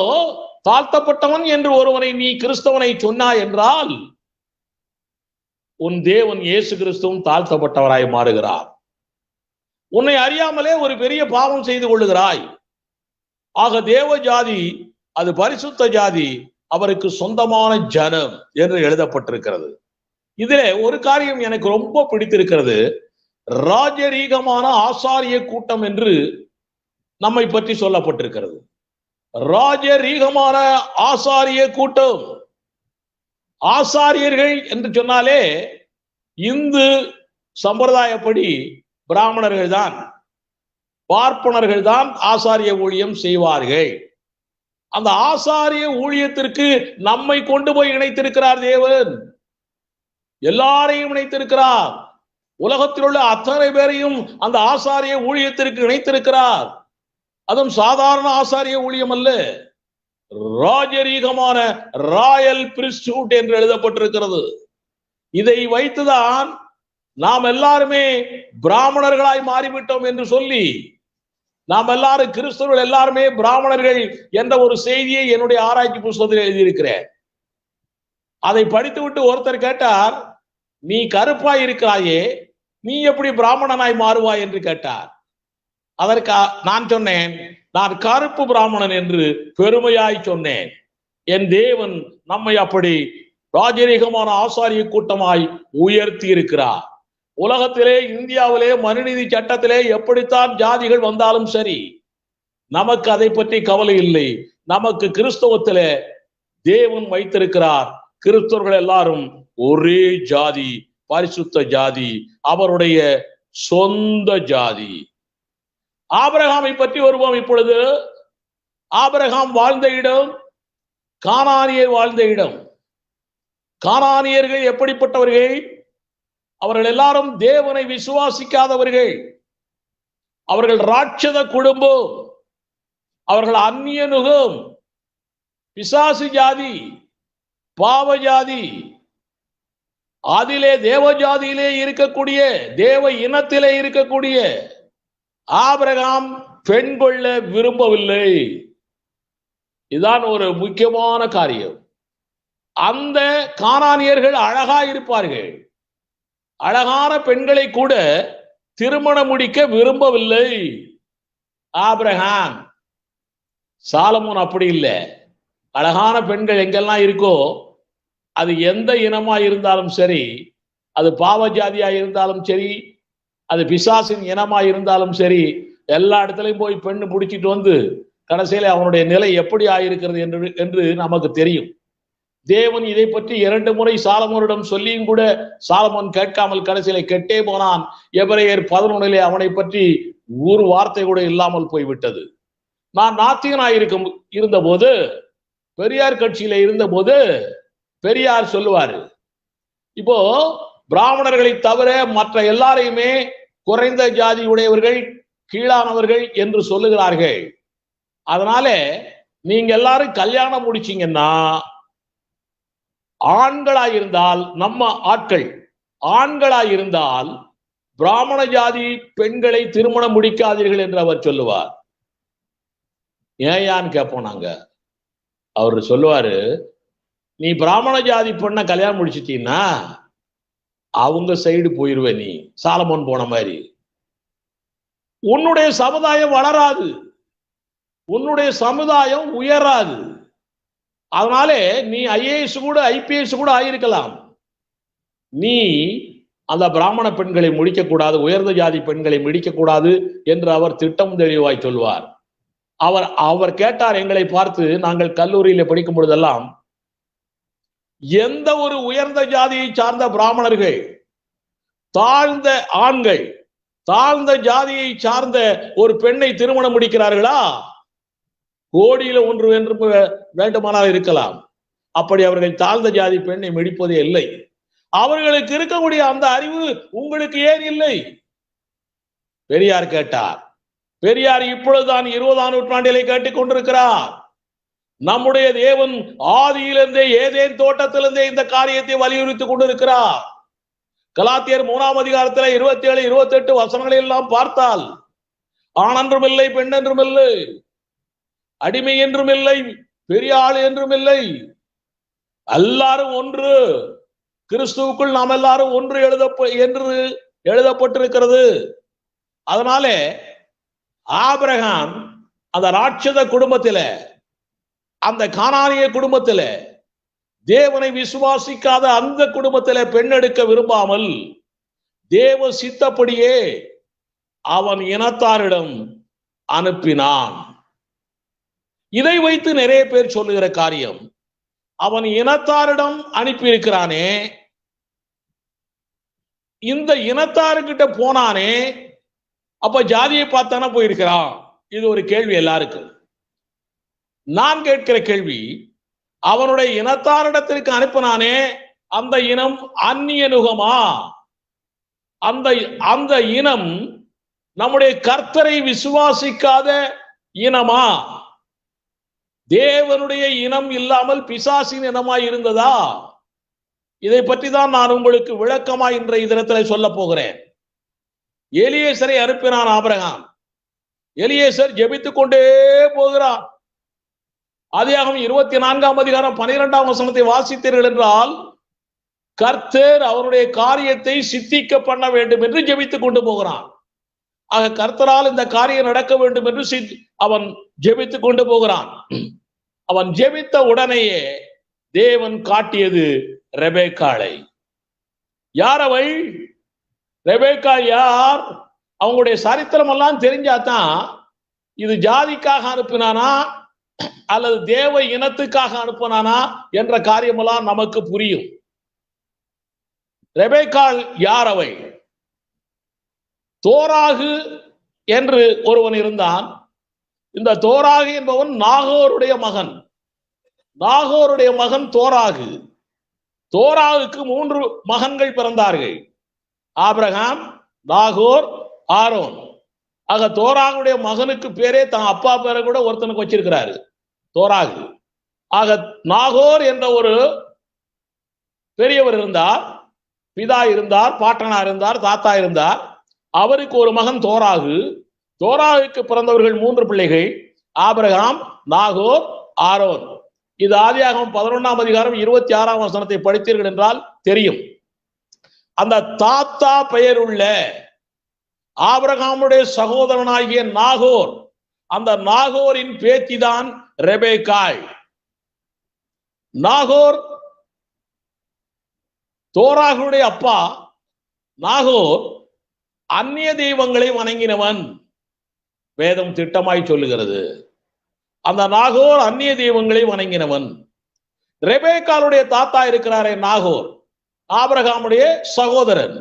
தாழ்த்தப்பட்டவன் என்று ஒருவனை நீ கிறிஸ்தவனை சொன்னாய் என்றால் உன் தேவன் இயேசு கிறிஸ்துவும் தாழ்த்தப்பட்டவராய் மாறுகிறார். உன்னை அறியாமலே ஒரு பெரிய பாவம் செய்து கொள்ளுகிறாய். ஆக தேவ ஜாதி அது பரிசுத்த ஜாதி, அவருக்கு சொந்தமான ஜனம் என்று எழுதப்பட்டிருக்கிறது. இதிலே ஒரு காரியம் எனக்கு ரொம்ப பிடித்திருக்கிறது. ராஜரீகமான ஆசாரிய கூட்டம் என்று நம்மை பற்றி சொல்லப்பட்டிருக்கிறது. ராஜரீகமான ஆசாரிய கூட்டம். ஆசாரியர்கள் என்று சொன்னாலே இந்து சம்பிரதாயப்படி பிராமணர்கள் தான், பார்ப்பனர்கள் தான் ஆசாரிய ஊழியம் செய்வார்கள். அந்த ஆசாரிய ஊழியத்திற்கு நம்மை கொண்டு போய் இணைத்திருக்கிறார் தேவன். எல்லாரையும் இணைத்திருக்கிறார். உலகத்தில் உள்ள அத்தனை பேரையும் அந்த ஆசாரிய ஊழியத்திற்கு இணைத்திருக்கிறார். அதுவும் சாதாரண ஆசாரிய ஊழியம் அல்ல, ராஜரீகமான ராயல் பிரிஸ்ட்ஹுட் என்று எழுதப்பட்டிருக்கிறது. இதை வைத்துதான் நாம் எல்லாருமே பிராமணர்களாய் மாறிவிட்டோம் என்று சொல்லி, நாம் எல்லாரும் கிறிஸ்தவர்கள் எல்லாருமே பிராமணர்கள் என்ற ஒரு செய்தியை என்னுடைய ஆராய்ச்சி புத்தகத்தில் எழுதியிருக்கிறேன். அதை படித்துவிட்டு ஒருத்தர் கேட்டார், நீ கருப்பாய் இருக்கிறாயே, நீ எப்படி பிராமணனாய் மாறுவாய் என்று கேட்டார். அதற்கு நான் சொன்னேன், நான் கருப்பு பிராமணன் என்று பெருமையாய் சொன்னேன். என் தேவன் நம்மை அப்படி ராஜரீகமான ஆசாரிய கூட்டமாய் உயர்த்தி இருக்கிறார். உலகத்திலே, இந்தியாவிலே, மனுநீதி சட்டத்திலே எப்படித்தான் ஜாதிகள் வந்தாலும் சரி, நமக்கு அதை பற்றி கவலை இல்லை. நமக்கு கிறிஸ்தவத்திலே தேவன் வைத்திருக்கிறார். கிறிஸ்தவர்கள் எல்லாரும் ஒரே ஜாதி, பரிசுத்த ஜாதி, அவருடைய சொந்த ஜாதி. ஆபிரகாமை பற்றி வருவோம். இப்பொழுது ஆபிரகாம் வாழ்ந்த இடம் கானானியர் வாழ்ந்த இடம். கானானியர்கள் எப்படிப்பட்டவர்கள்? அவர்கள் எல்லாரும் தேவனை விசுவாசிக்காதவர்கள். அவர்கள் ராட்சத குடும்பம், அவர்கள் அந்நிய நுகம், பிசாசு ஜாதி, பாவ ஜாதி. அதிலே தேவ ஜாதியிலே இருக்கக்கூடிய, தேவ இனத்திலே இருக்கக்கூடிய ஆபிரகாம் பெண் கொள்ள விரும்பவில்லை. இதுதான் ஒரு முக்கியமான காரியம். அந்த கானானியர்கள் அழகா இருப்பார்கள், அழகான பெண்களை கூட திருமணம் முடிக்க விரும்பவில்லை ஆபிரகாம். சாலமோன் அப்படி இல்லை. அழகான பெண்கள் எங்கெல்லாம் இருக்கோ, அது எந்த இனமா இருந்தாலும் சரி, அது பாவ ஜாதியா இருந்தாலும் சரி, அது பிசாசின் இனமா இருந்தாலும் சரி, எல்லா இடத்துலையும் போய் பெண்ணு பிடிச்சிட்டு வந்து கடைசியில அவனுடைய நிலை எப்படி ஆயிருக்கிறது என்று நமக்கு தெரியும். தேவன் இதை பற்றி 2 முறை சாலமோனிடம் சொல்லியும் கூட சாலமோன் கேட்காமல் கடைசியில கெட்டே போனான். எபிரேயர் 11 அவனை பற்றி ஒரு வார்த்தை கூட இல்லாமல் போய்விட்டது. நான் நாத்திகனாய் இருந்தபோது, பெரியார் கட்சியில இருந்தபோது பெரியார் சொல்லுவாரு, இப்போ பிராமணர்களை தவிர மற்ற எல்லாரையுமே குறைந்த ஜாதி உடையவர்கள், கீழானவர்கள் என்று சொல்லுகிறார்கள். அதனால நீங்க எல்லாரும் கல்யாணம் முடிச்சீங்கன்னா, ஆண்களாயிருந்தால், நம்ம ஆட்கள் ஆண்களாயிருந்தால் பிராமண ஜாதி பெண்களை திருமணம் முடிக்காதீர்கள் என்று அவர் சொல்லுவார். ஏயான்னு கேட்போம் நாங்க. அவர் சொல்லுவாரு, நீ பிராமண ஜாதி பெண்ணை கல்யாணம் முடிச்சிட்டீங்கன்னா அவங்க சைடு போயிருவ, நீ சாலமோன் போன மாதிரி. உன்னுடைய சமுதாயம் வளராது, உன்னுடைய சமுதாயம் உயராது. அதனால நீ IAS கூட IPS கூட ஆயிருக்கலாம், நீ அந்த பிராமண பெண்களை முடிக்கக்கூடாது, உயர்ந்த ஜாதி பெண்களை முடிக்கக்கூடாது என்று அவர் திட்டம் தெளிவாய் சொல்வார். அவர் கேட்டார் எங்களை பார்த்து. நாங்கள் கல்லூரியில படிக்கும் பொழுதெல்லாம் எந்த ஒரு உயர்ந்த ஜாதியை சார்ந்த பிராமணர்கள், தாழ்ந்த ஆண்கள், தாழ்ந்த ஜாதியை சார்ந்த ஒரு பெண்ணை திருமணம் முடிக்கிறார்களா, கோடியில 1 என்று வேண்டுமானால் இருக்கலாம். அப்படி அவர்கள் தாழ்ந்த ஜாதி பெண்ணை முடிப்பதே இல்லை. அவர்களுக்கு இருக்கக்கூடிய அந்த அறிவு உங்களுக்கு ஏன் இல்லை? பெரியார் கேட்டார். பெரியார் இப்பொழுதுதான் 20ஆம் நூற்றாண்டிலே கேட்டுக் கொண்டிருக்கிறார். நம்முடைய தேவன் ஆதியிலிருந்தே, ஏதேன் தோட்டத்திலிருந்தே இந்த காரியத்தை வலியுறுத்தி கொண்டிருக்கிறார். கலாத்தியர் 3ஆம் அதிகாரத்தில் 27, 28 வசனங்களை எல்லாம் பார்த்தால், ஆண் என்றும் இல்லை, பெண் என்றும் இல்லை, அடிமை என்றும் இல்லை, பெரிய ஆள் என்றும் இல்லை, எல்லாரும் ஒன்று, கிறிஸ்துவுக்குள் நாம் எல்லாரும் ஒன்று என்று எழுதப்பட்டிருக்கிறது. அதனால ஆபிரகாம் அந்த ராட்சத குடும்பத்தில, அந்த கானானிய குடும்பத்தில, தேவனை விசுவாசிக்காத அந்த குடும்பத்தில பெண் எடுக்க விரும்பாமல் தேவ சித்தப்படியே அவன் இனத்தாரிடம் அனுப்பினான். இதை வைத்து நிறைய பேர் சொல்லுகிற காரியம், அவன் இனத்தாரிடம் அனுப்பி இருக்கிறானே, இந்த இனத்தாருக்கிட்ட போனானே, அப்ப ஜாதியை பார்த்தானே போயிருக்கிறான். இது ஒரு கேள்வி எல்லாருக்கும். நான் கேட்கிற கேள்வி, அவனுடைய இனத்தாரிடத்திற்கு அனுப்பினானே, அந்த இனம் அந்நிய நுகமா? அந்த இனம் நம்முடைய கர்த்தரை விசுவாசிக்காத இனமா? தேவனுடைய இனம் இல்லாமல் பிசாசின் இனமாய் இருந்ததா? இதை பற்றி தான் நான் உங்களுக்கு விளக்கமாய் இன்றைய தினத்தில் சொல்ல போகிறேன். எலியேசரை அனுப்பினான் ஆபிரகாம். எலியேசர் ஜெபித்துக் கொண்டே போகிறார். ஆதியாகமம் 24ஆம் அதிகாரம் 12ஆம் வசனத்தை வாசித்தீர்கள் என்றால், கர்த்தர் அவருடைய காரியத்தை சித்திக்க பண்ண வேண்டும் என்று ஜெபித்துக் கொண்டு போகிறான். ஆக கர்த்தரால் இந்த காரியம் நடக்க வேண்டும் என்று அவன் ஜெபித்துக் கொண்டு போகிறான். அவன் ஜெபித்த உடனேயே தேவன் காட்டியது ரெபேக்காளை. யார் அவள்? ரெபேக்காள் யார்? அவங்களுடைய சரித்திரம் எல்லாம் தெரிஞ்சாதான் இது ஜாதிக்காக அனுப்பினானா அல்லது தேவ இனத்துக்காக அனுப்பினானா என்ற காரியமெல்லாம் நமக்கு புரியும். ரெபேக்காள் யார்? அவள் தோராகு என்று ஒருவன் இருந்தான். இந்த தோராகு என்பவன் நாகோருடைய மகன். நாகோருடைய மகன் தோராகு. தோராகுக்கு 3 மகன்கள் பிறந்தார்கள்: ஆபிரகாம், நாகோர், ஆரோன். ஆக தோராகுடைய மகனுக்கு பேரே தான் அப்பா பேரை கூட ஒருத்தனுக்கு வச்சிருக்கிறாரு, தோராகு. ஆக நாகோர் என்ற ஒரு பெரியவர் இருந்தார், பிதா இருந்தார், பாட்டனா இருந்தார், தாத்தா இருந்தார். அவருக்கு ஒரு மகன் தோராகு. தோராகுக்கு பிறந்தவர்கள் 3 பிள்ளைகள்: ஆபிரகாம், நாகோர், ஆரோன். இது ஆதியாகமம் 11ஆம் அதிகாரம் 26ஆம் வசனத்தை படித்தீர்கள் என்றால் தெரியும். அந்த தாத்தா பெயர் உள்ள ஆபிரகாமுடைய சகோதரனாகிய நாகோர், அந்த நாகோரின் பேத்திதான் ரெபேக்காள். நாகோர் தோராகுடைய அப்பா. நாகோர் அந்நிய தெய்வங்களை வணங்கினவன், வேதம் திட்டமாய் சொல்லுகிறது. அந்த நாகோர் அந்நிய தெய்வங்களை வணங்கினவன். ரெபேக்காளுடைய தாத்தா இருக்கிறாரே நாகோர், ஆபிரகாமுடைய சகோதரன்.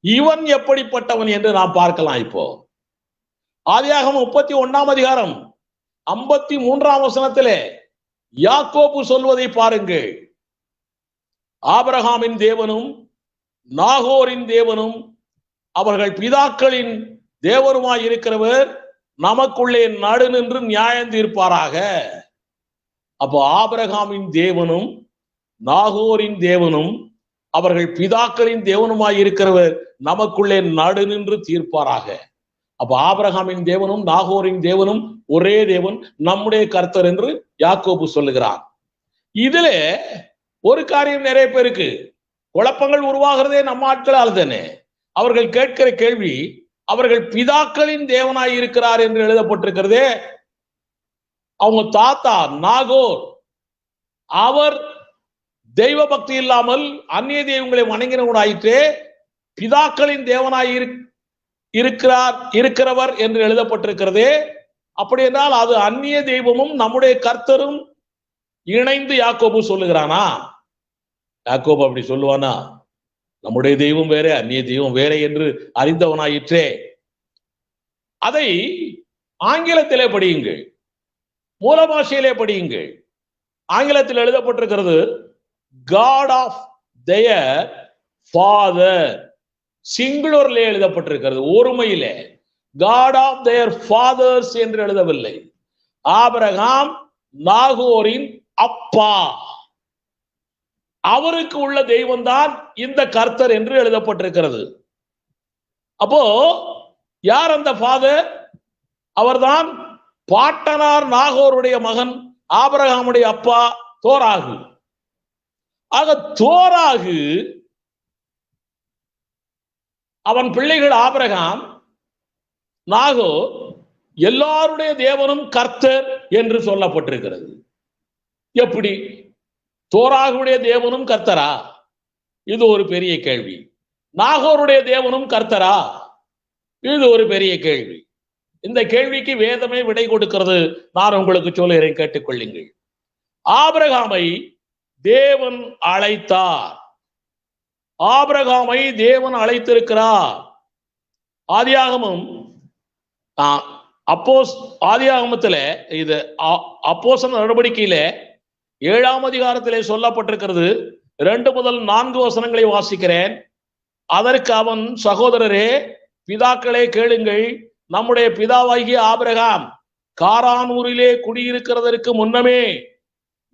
இவன் எப்படிப்பட்டவன் என்று நாம் பார்க்கலாம். இப்போ ஆதியாகமம் 31ஆம் அதிகாரம் 53ஆம் வசனத்திலே யாக்கோபு சொல்வதை பாருங்கள். ஆபிரகாமின் தேவனும் நாகோரின் தேவனும் அவர்கள் பிதாக்களின் தேவருமாய் இருக்கிறவர் நமக்குள்ளே நடு நின்று நியாயம் தீர்ப்பாராக. அப்போ ஆபிரகாமின் தேவனும் நாகோரின் தேவனும் அவர்கள் பிதாக்களின் தேவனுமாய் இருக்கிறவர் நமக்குள்ளே நடு நின்று தீர்ப்பாராக. அப்ப ஆபிரகாமின் தேவனும் நாகோரின் தேவனும் ஒரே தேவன், நம்முடைய கர்த்தர் என்று யாக்கோபு சொல்லுகிறார். இதுல ஒரு காரியம் நிறைய பேருக்கு குழப்பங்கள் உருவாகிறதே நம்ம ஆட்களால் தானே. அவர்கள் கேட்கிற கேள்வி, அவர்கள் பிதாக்களின் தேவனாய் இருக்கிறார் என்று எழுதப்பட்டிருக்கிறதே, அவங்க தாத்தா நாகோர் அவர் தெய்வ பக்தி இல்லாமல் அந்நிய தெய்வங்களை வணங்கினவனாயிற்றே, பிதாக்களின் தேவனாய் இருக்கிறவர் என்று எழுதப்பட்டிருக்கிறதே. அப்படி என்றால் அது அந்நிய தெய்வமும் நம்முடைய கர்த்தரும் இணைந்து யாக்கோபு சொல்லுகிறானா? யாக்கோபு அப்படி சொல்லுவானா? நம்முடைய தெய்வம் வேற அந்நிய தெய்வம் வேற என்று அறிந்தவனாயிற்றே. அதை ஆங்கிலத்திலே படியுங்கள், மூல பாஷையிலே படியுங்கள். ஆங்கிலத்தில் எழுதப்பட்டிருக்கிறது God of their father. சிங்குலர்ல எழுதப்பட்டிருக்கிறது, ஒருமையிலே. God of their fathers என்று எழுதவில்லை. ஆபிரகாம் நாகோரின் அப்பா, அவருக்கு உள்ள தெய்வம் தான் இந்த கர்த்தர் என்று எழுதப்பட்டிருக்கிறது. அப்போ யார் அந்த ஃபாதர்? அவர்தான் பாட்டனார் நாகோருடைய மகன், ஆபிரகாமுடைய அப்பா தோராகு. ஆக தோராகு, அவன் பிள்ளைகள் ஆபிரகாம், நாகோர், எல்லாருடைய தேவனும் கர்த்தர் என்று சொல்லப்பட்டிருக்கிறது. எப்படி தோராகுடைய தேவனும் கர்த்தரா? இது ஒரு பெரிய கேள்வி. நாகோருடைய தேவனும் கர்த்தரா? இது ஒரு பெரிய கேள்வி. இந்த கேள்விக்கு வேதமே விடை கொடுக்கிறது. நான் உங்களுக்கு சொல்லுகிறேன், கேட்டுக்கொள்ளுங்கள். ஆபிரகாமை தேவன் அழைத்தார். ஆபிரகாமை தேவன் அழைத்திருக்கிறார். ஆதியாகமம் ஆதியாகமத்துல இது அப்போஸ்தலர் நடவடிக்கையில 7ஆம் அதிகாரத்திலே சொல்லப்பட்டிருக்கிறது. 2 முதல் 4 வசனங்களை வாசிக்கிறேன். அதற்கு அவன், சகோதரரே, பிதாக்களே கேளுங்கள். நம்முடைய பிதாவாகிய ஆபிரகாம் காரான் ஊரிலே குடியிருக்கிறதற்கு முன்னமே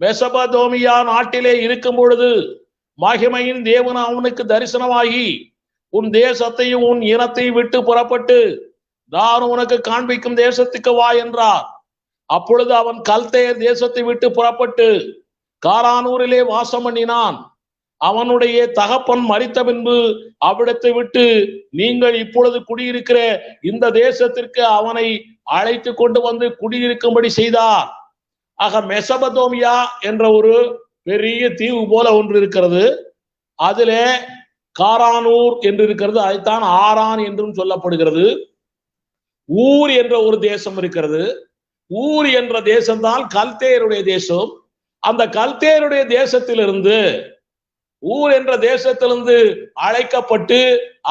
மெசபதோமியா நாட்டிலே இருக்கும் பொழுது மகிமையின் தேவன் அவனுக்கு தரிசனமாகி, உன் தேசத்தையும் உன் இனத்தையும் விட்டு புறப்பட்டு நான் உனக்கு காண்பிக்கும் தேசத்துக்கு வா என்றார். அப்பொழுது அவன் கல்தேயர் தேசத்தை விட்டு புறப்பட்டு காரானூரிலே வாசம் பண்ணினான். அவனுடைய தகப்பன் மரித்த பின்பு அவ்விடத்தை விட்டு நீங்கள் இப்பொழுது குடியிருக்கிற இந்த தேசத்திற்கு அவனை அழைத்து கொண்டு வந்து குடியிருக்கும்படி செய்தார். ஆக மெசபதோமியா என்ற ஒரு பெரிய தீவு போல ஒன்று இருக்கிறது. அதிலே காரானூர் என்று இருக்கிறது. அதைத்தான் ஆரான் என்றும் சொல்லப்படுகிறது. ஊர் என்ற ஒரு தேசம் இருக்கிறது. ஊர் என்ற தேசம்தான் கல்தேயருடைய தேசம். அந்த கல்தேயருடைய தேசத்திலிருந்து, ஊர் என்ற தேசத்திலிருந்து அழைக்கப்பட்டு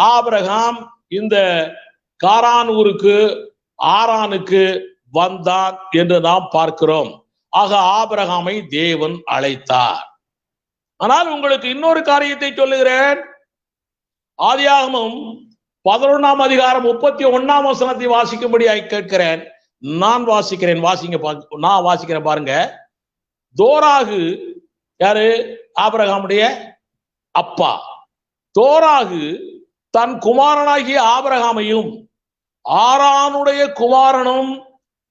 ஆபிரகாம் இந்த காரானூருக்கு, ஆரானுக்கு வந்தான் என்று நாம் பார்க்கிறோம். ஆக ஆபிரகாமை தேவன் அழைத்தார். ஆனால் உங்களுக்கு இன்னொரு காரியத்தை சொல்லுகிறேன். ஆதியாகமம் 11ஆம் அதிகாரம் 31ஆம் வசனத்தை வாசிக்கும்படி கேட்கிறேன். நான் வாசிக்கிறேன், வாசிங்க. நான் வாசிக்கிறேன் பாருங்க. தோராகு யாரு? ஆபிரகாமுடைய அப்பா. தோராகு தன் குமாரனாகிய ஆபிரகாமையும் ஆரானுடைய குமாரனும்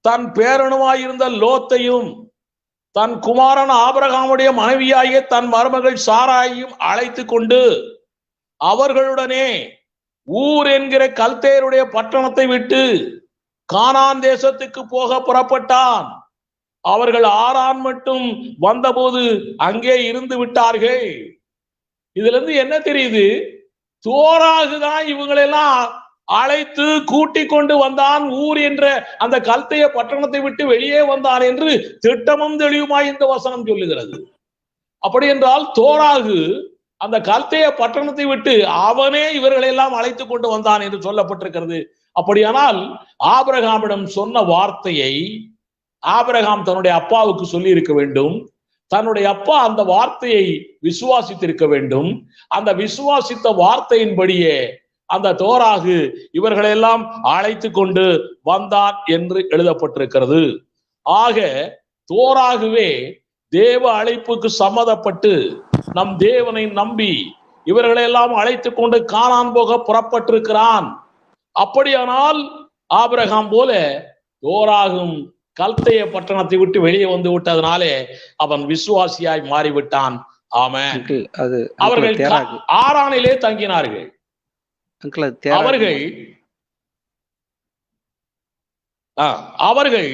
தன் பேரனுமாயிருந்த லோத்தையும் தன் குமாரன் ஆபிரகாமுடைய மனைவியாகிய தன் மருமகள் சாராயையும் அழைத்து கொண்டு அவர்களுடனே ஊர் என்கிற கல்தேயருடைய பட்டணத்தை விட்டு கானான் தேசத்துக்கு போக புறப்பட்டான். அவர்கள் ஆரான் மட்டும் வந்தபோது அங்கே இருந்து விட்டார்கள். இதுல இருந்து என்ன தெரியுது? தோராகுதான் இவங்களெல்லாம் அழைத்து கூட்டிக் கொண்டு வந்தான். ஊர் என்ற அந்த கல்தேய பட்டணத்தை விட்டு வெளியே வந்தான் என்று திட்டமும் தெளிவுமாய் இந்த வசனம் சொல்லுகிறது. அப்படி என்றால் தோராகு அந்த கல்தேய பட்டணத்தை விட்டு அவனே இவர்களை எல்லாம் அழைத்து கொண்டு வந்தான் என்று சொல்லப்பட்டிருக்கிறது. அப்படியானால் ஆபிரகாமிடம் சொன்ன வார்த்தையை ஆபிரகாம் தன்னுடைய அப்பாவுக்கு சொல்லி இருக்க வேண்டும். தன்னுடைய அப்பா அந்த வார்த்தையை விசுவாசித்திருக்க வேண்டும். அந்த விசுவாசித்த வார்த்தையின்படியே அந்த தோராகு இவர்களெல்லாம் அழைத்து கொண்டு வந்தான் என்று எழுதப்பட்டிருக்கிறது. ஆக தோராகுவே தேவ அழைப்புக்கு சம்மதப்பட்டு நம் தேவனை நம்பி இவர்களெல்லாம் அழைத்து கொண்டு கானான் போக புறப்பட்டிருக்கிறான். அப்படியானால் ஆபிரகாம் போல தோராகும் கல்தேய பட்டணத்தை விட்டு வெளியே வந்து விட்டதனாலே அவன் விசுவாசியாய் மாறிவிட்டான். ஆமென். அவர்கள் ஆரானிலே தங்கினார்கள். அவர்கள்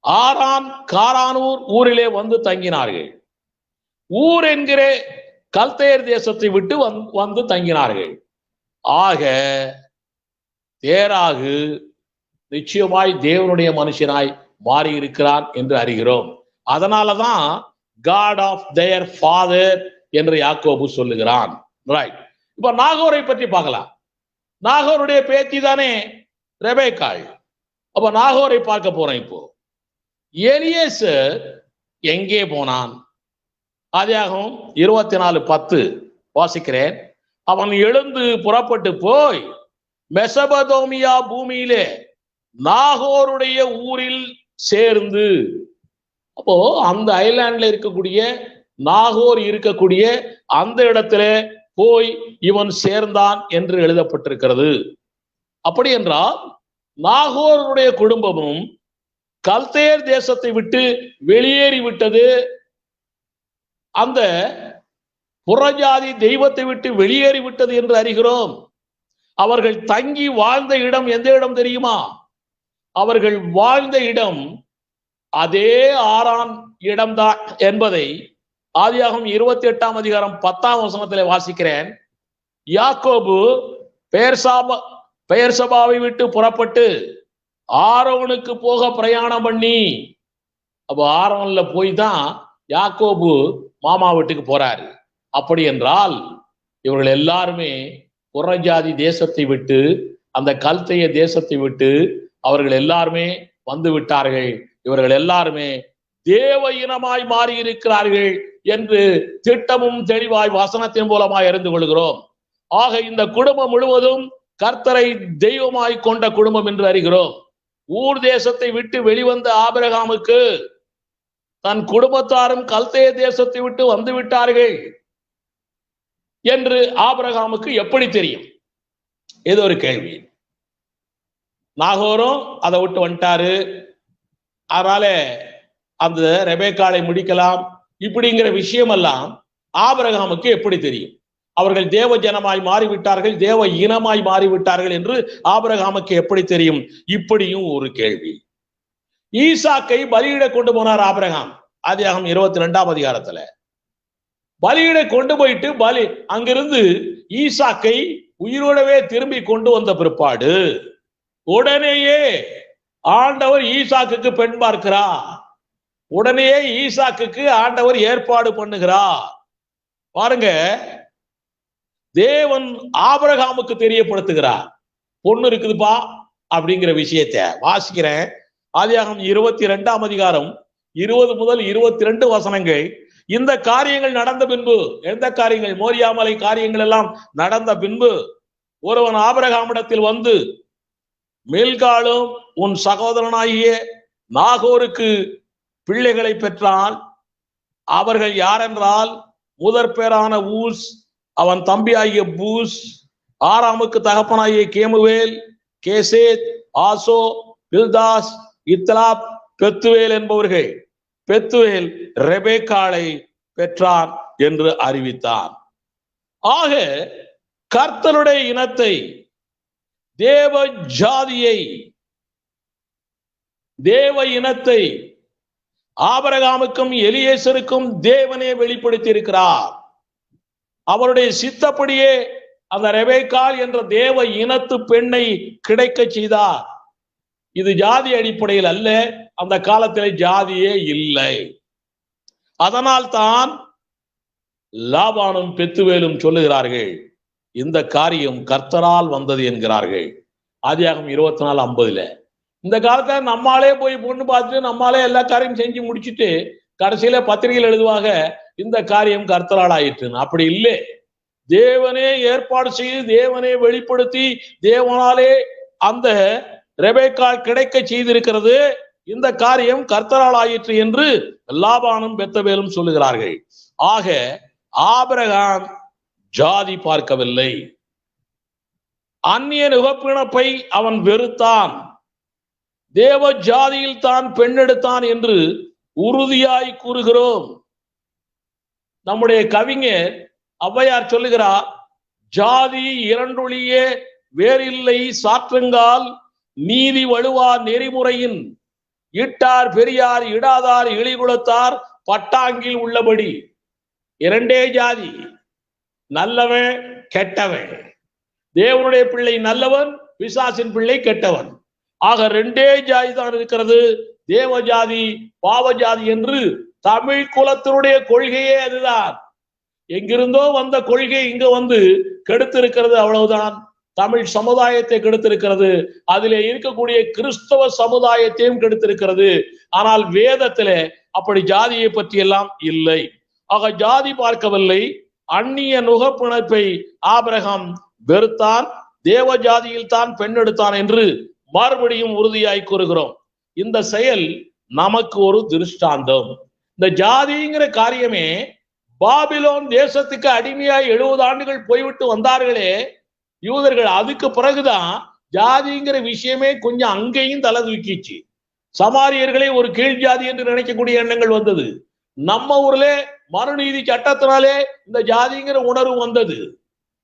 ஆரான் காரானூர் ஊரிலே வந்து தங்கினார்கள். ஊர் என்கிற கல்தேயர் தேசத்தை விட்டு வந்து தங்கினார்கள். ஆக தேராகு நிச்சயமாய் தேவனுடைய மனுஷனாய் மாறி இருக்கிறான் என்று அறிகிறோம். அதனாலதான் காட் ஆஃப் தேர் ஃபாதர் என்று யாக்கோபு சொல்லுகிறான். ரைட். இப்ப நாகோரை பற்றி பார்க்கலாம். நாகோருடைய பேத்தி தானே ரெபேக்காள். அப்ப நாகோரை பார்க்க போறோம். இப்போ எலியேசர் எங்கே போனான்? ஆதியாகமம் 24:10 வாசிக்கிறேன். அவன் எழுந்து புறப்பட்டு போய் மெசபதோமியா பூமியிலே நாகோருடைய ஊரில் சேர்ந்து, அப்போ அந்த ஐலாண்ட்ல இருக்கக்கூடிய நாகோர் இருக்கக்கூடிய அந்த இடத்துல போய் இவன் சேர்ந்தான் என்று எழுதப்பட்டிருக்கிறது. அப்படி என்றால் நாகோருடைய குடும்பமும் கல்தேயர் தேசத்தை விட்டு வெளியேறி விட்டது. அந்த புறஜாதி தெய்வத்தை விட்டு வெளியேறி விட்டது என்று அறிகிறோம். அவர்கள் தங்கி வாழ்ந்த இடம் எந்த இடம் தெரியுமா? அவர்கள் வாழ்ந்த இடம் அதே ஆரான் இடம்தான் என்பதை ஆதியாகமம் 28ஆம் அதிகாரம் 10ஆம் வசனத்திலே வாசிக்கிறேன். யாக்கோபு பெயர்சபாவை விட்டு புறப்பட்டு ஆரோனுக்கு போக பிரயாணம் பண்ணி, அப்போ ஆரோன்ல போய் தான் யாக்கோபு மாமா வீட்டுக்கு போறாரு. அப்படி என்றால் இவர்கள் எல்லாருமே புறஜாதி தேசத்தை விட்டு, அந்த கல்தேய தேசத்தை விட்டு அவர்கள் எல்லாருமே வந்து விட்டார்கள், இவர்கள் எல்லாருமே தேவ இனமாய் மாறி இருக்கிறார்கள் என்று திட்டமும் தெளிவாய் வசனத்தின் மூலமாய் அறிந்து கொள்கிறோம். ஆக இந்த குடும்பம் முழுவதும் கர்த்தரை தெய்வமாய் கொண்ட குடும்பம் என்று அறிகிறோம். ஊர் தேசத்தை விட்டு வெளிவந்த ஆபிரகாமுக்கு தன் குடும்பத்தாரும் கல்தேய தேசத்தை விட்டு வந்து விட்டார்கள் என்று ஆபிரகாமுக்கு எப்படி தெரியும்? ஏதோ ஒரு கேள்வி. நாகோரும் அதை விட்டு வந்துட்டாரு, அதனால அந்த ரெபேக்காளை முடிக்கலாம் இப்படிங்கிற விஷயம் எல்லாம் ஆபிரகாமுக்கு எப்படி தெரியும்? அவர்கள் தேவ ஜனமாய் மாறிவிட்டார்கள், தேவ இனமாய் மாறிவிட்டார்கள் என்று ஆபிரகாமுக்கு எப்படி தெரியும்? இப்படியும் ஒரு கேள்வி. ஈசாக்கை பலியிட கொண்டு போனார் ஆபிரகாம். ஆதியாகமம் 22ஆம் அதிகாரத்துல பலியிட கொண்டு போயிட்டு அங்கிருந்து ஈசாக்கை உயிரோடவே திரும்பி கொண்டு வந்த பிற்பாடு உடனேயே ஆண்டவர் ஈசாக்குக்கு பெண் பார்க்கிறார். உடனேயே ஈசாக்குக்கு ஆண்டவர் ஏற்பாடு பண்ணுகிறார். பாருங்க, தேவன் ஆபிரகாமுக்கு தெரியப்படுத்துகிறார், பொண்ணு இருக்குதுப்பா அப்படிங்கிற விஷயத்தை வாசிக்கிறேன். ஆதியாகமம் 22ஆம் அதிகாரம் 20 முதல் 22 வசனங்கள். இந்த காரியங்கள் நடந்த பின்பு, எந்த காரியங்கள்? மோரியாமலை காரியங்கள் எல்லாம் நடந்த பின்பு ஒருவன் ஆபிரகாமிடத்தில் வந்து, மில்காலும் உன் சகோதரனாகிய நாகோருக்கு பிள்ளைகளை பெற்றால் அவர்கள் யாரென்றால், முதற் பேரான ஊஸ், அவன் தம்பியாகிய பூஸ், ஆராமுக்கு தகப்பனாகிய கேமுவேல், கேசேத், ஆசோ, பில்தாஸ், இத்லாப், பெத்துவேல் என்பவர்கள். பெத்துவேல் ரெபேக்காளை பெற்றான் என்று அறிவித்தான். ஆக கர்த்தருடைய இனத்தை, தேவ ஜாதியை, தேவ இனத்தை ஆபிரகாமுக்கும் எலியேசருக்கும் தேவனே வெளிப்படுத்தி இருக்கிறார். அவருடைய சித்தப்படியே அந்த ரெபேக்காள் என்ற தேவ இனத்து பெண்ணை கிடைக்க செய்தார். இது ஜாதி அடிப்படையில் அல்ல, அந்த காலத்தில் ஜாதியே இல்லை. அதனால் தான் லாபானும் பெத்துவேலும் சொல்லுகிறார்கள், இந்த காரியம் கர்த்தரால் வந்தது என்கிறார்கள். ஆதியாகமம் 24:50. இந்த காலத்துல நம்மாலே போய் பொண்ணு பார்த்துட்டு நம்மாலே எல்லா காரியம் செஞ்சு முடிச்சுட்டு கடைசியில பத்திரிகையில் எழுதுவாங்க, இந்த காரியம் கர்த்தரால் ஆயிற்றுன்னு. அப்படி இல்லை. தேவனே ஏற்பாடு செய்து, தேவனே வெளிப்படுத்தி, தேவனாலே அந்த ரெபேக்காள் கிடைக்க செய்திருக்கிறது. இந்த காரியம் கர்த்தரால் ஆயிற்று என்று லாபானும் பெத்துவேலும் சொல்லுகிறார்கள். ஆக ஆபிரகாம் ஜாதி பார்க்கவில்லை, அந்நிய நுகப்பிணப்பை அவன் வெறுத்தான், தேவ ஜாதியில் தான் பெண் எடுத்தான் என்று உறுதியாய் கூறுகிறோம். நம்முடைய கவிஞர் ஔவையார் சொல்லுகிறார், ஜாதி இரண்டொழியே வேறில்லை சாற்றுங்கால், நீதி வலுவா நெறிமுறையின் இட்டார் பெரியார் இடாதார் இழிகுலத்தார் பட்டாங்கில் உள்ளபடி. இரண்டே ஜாதி, நல்லவன் கெட்டவன். தேவனுடைய பிள்ளை நல்லவன், பிசாசின் பிள்ளை கெட்டவன். ஆக ரெண்டே ஜாதி தான் இருக்கிறது, தேவ ஜாதி பாவ ஜாதி என்று. தமிழ் குலத்தினுடைய கொள்கையே அதுதான். எங்கிருந்தோ வந்த கொள்கை இங்க வந்து கெடுத்திருக்கிறது, அவ்வளவுதான். தமிழ் சமுதாயத்தை கெடுத்திருக்கிறது, அதிலே இருக்கக்கூடிய கிறிஸ்தவ சமுதாயத்தையும் கெடுத்திருக்கிறது. ஆனால் வேதத்திலே அப்படி ஜாதியை பற்றி எல்லாம் இல்லை. ஆக ஜாதி பார்க்கவில்லை, அந்நிய நுகப்பிணைப்பை ஆபிரகாம் வெறுத்தான், தேவ ஜாதியில் தான் பெண் எடுத்தான் என்று மறுபடியும் உறுதியாய் கூறுகிறோம். இந்த செயல் நமக்கு ஒரு திருஷ்டாந்தம். இந்த ஜாதிங்கிற காரியமே பாபிலோன் தேசத்துக்கு அடிமையாய் 70 ஆண்டுகள் போய்விட்டு வந்தார்களே யூதர்கள், அதுக்கு பிறகுதான் ஜாதிங்கிற விஷயமே கொஞ்சம் அங்கேயும் தலை தூக்கிச்சு. சமாரியர்களை ஒரு கீழ் ஜாதி என்று நினைக்கக்கூடிய எண்ணங்கள் வந்தது. நம்ம ஊர்ல மறுநீதி சட்டத்தினாலே இந்த ஜாதிங்கிற உணர்வு வந்தது.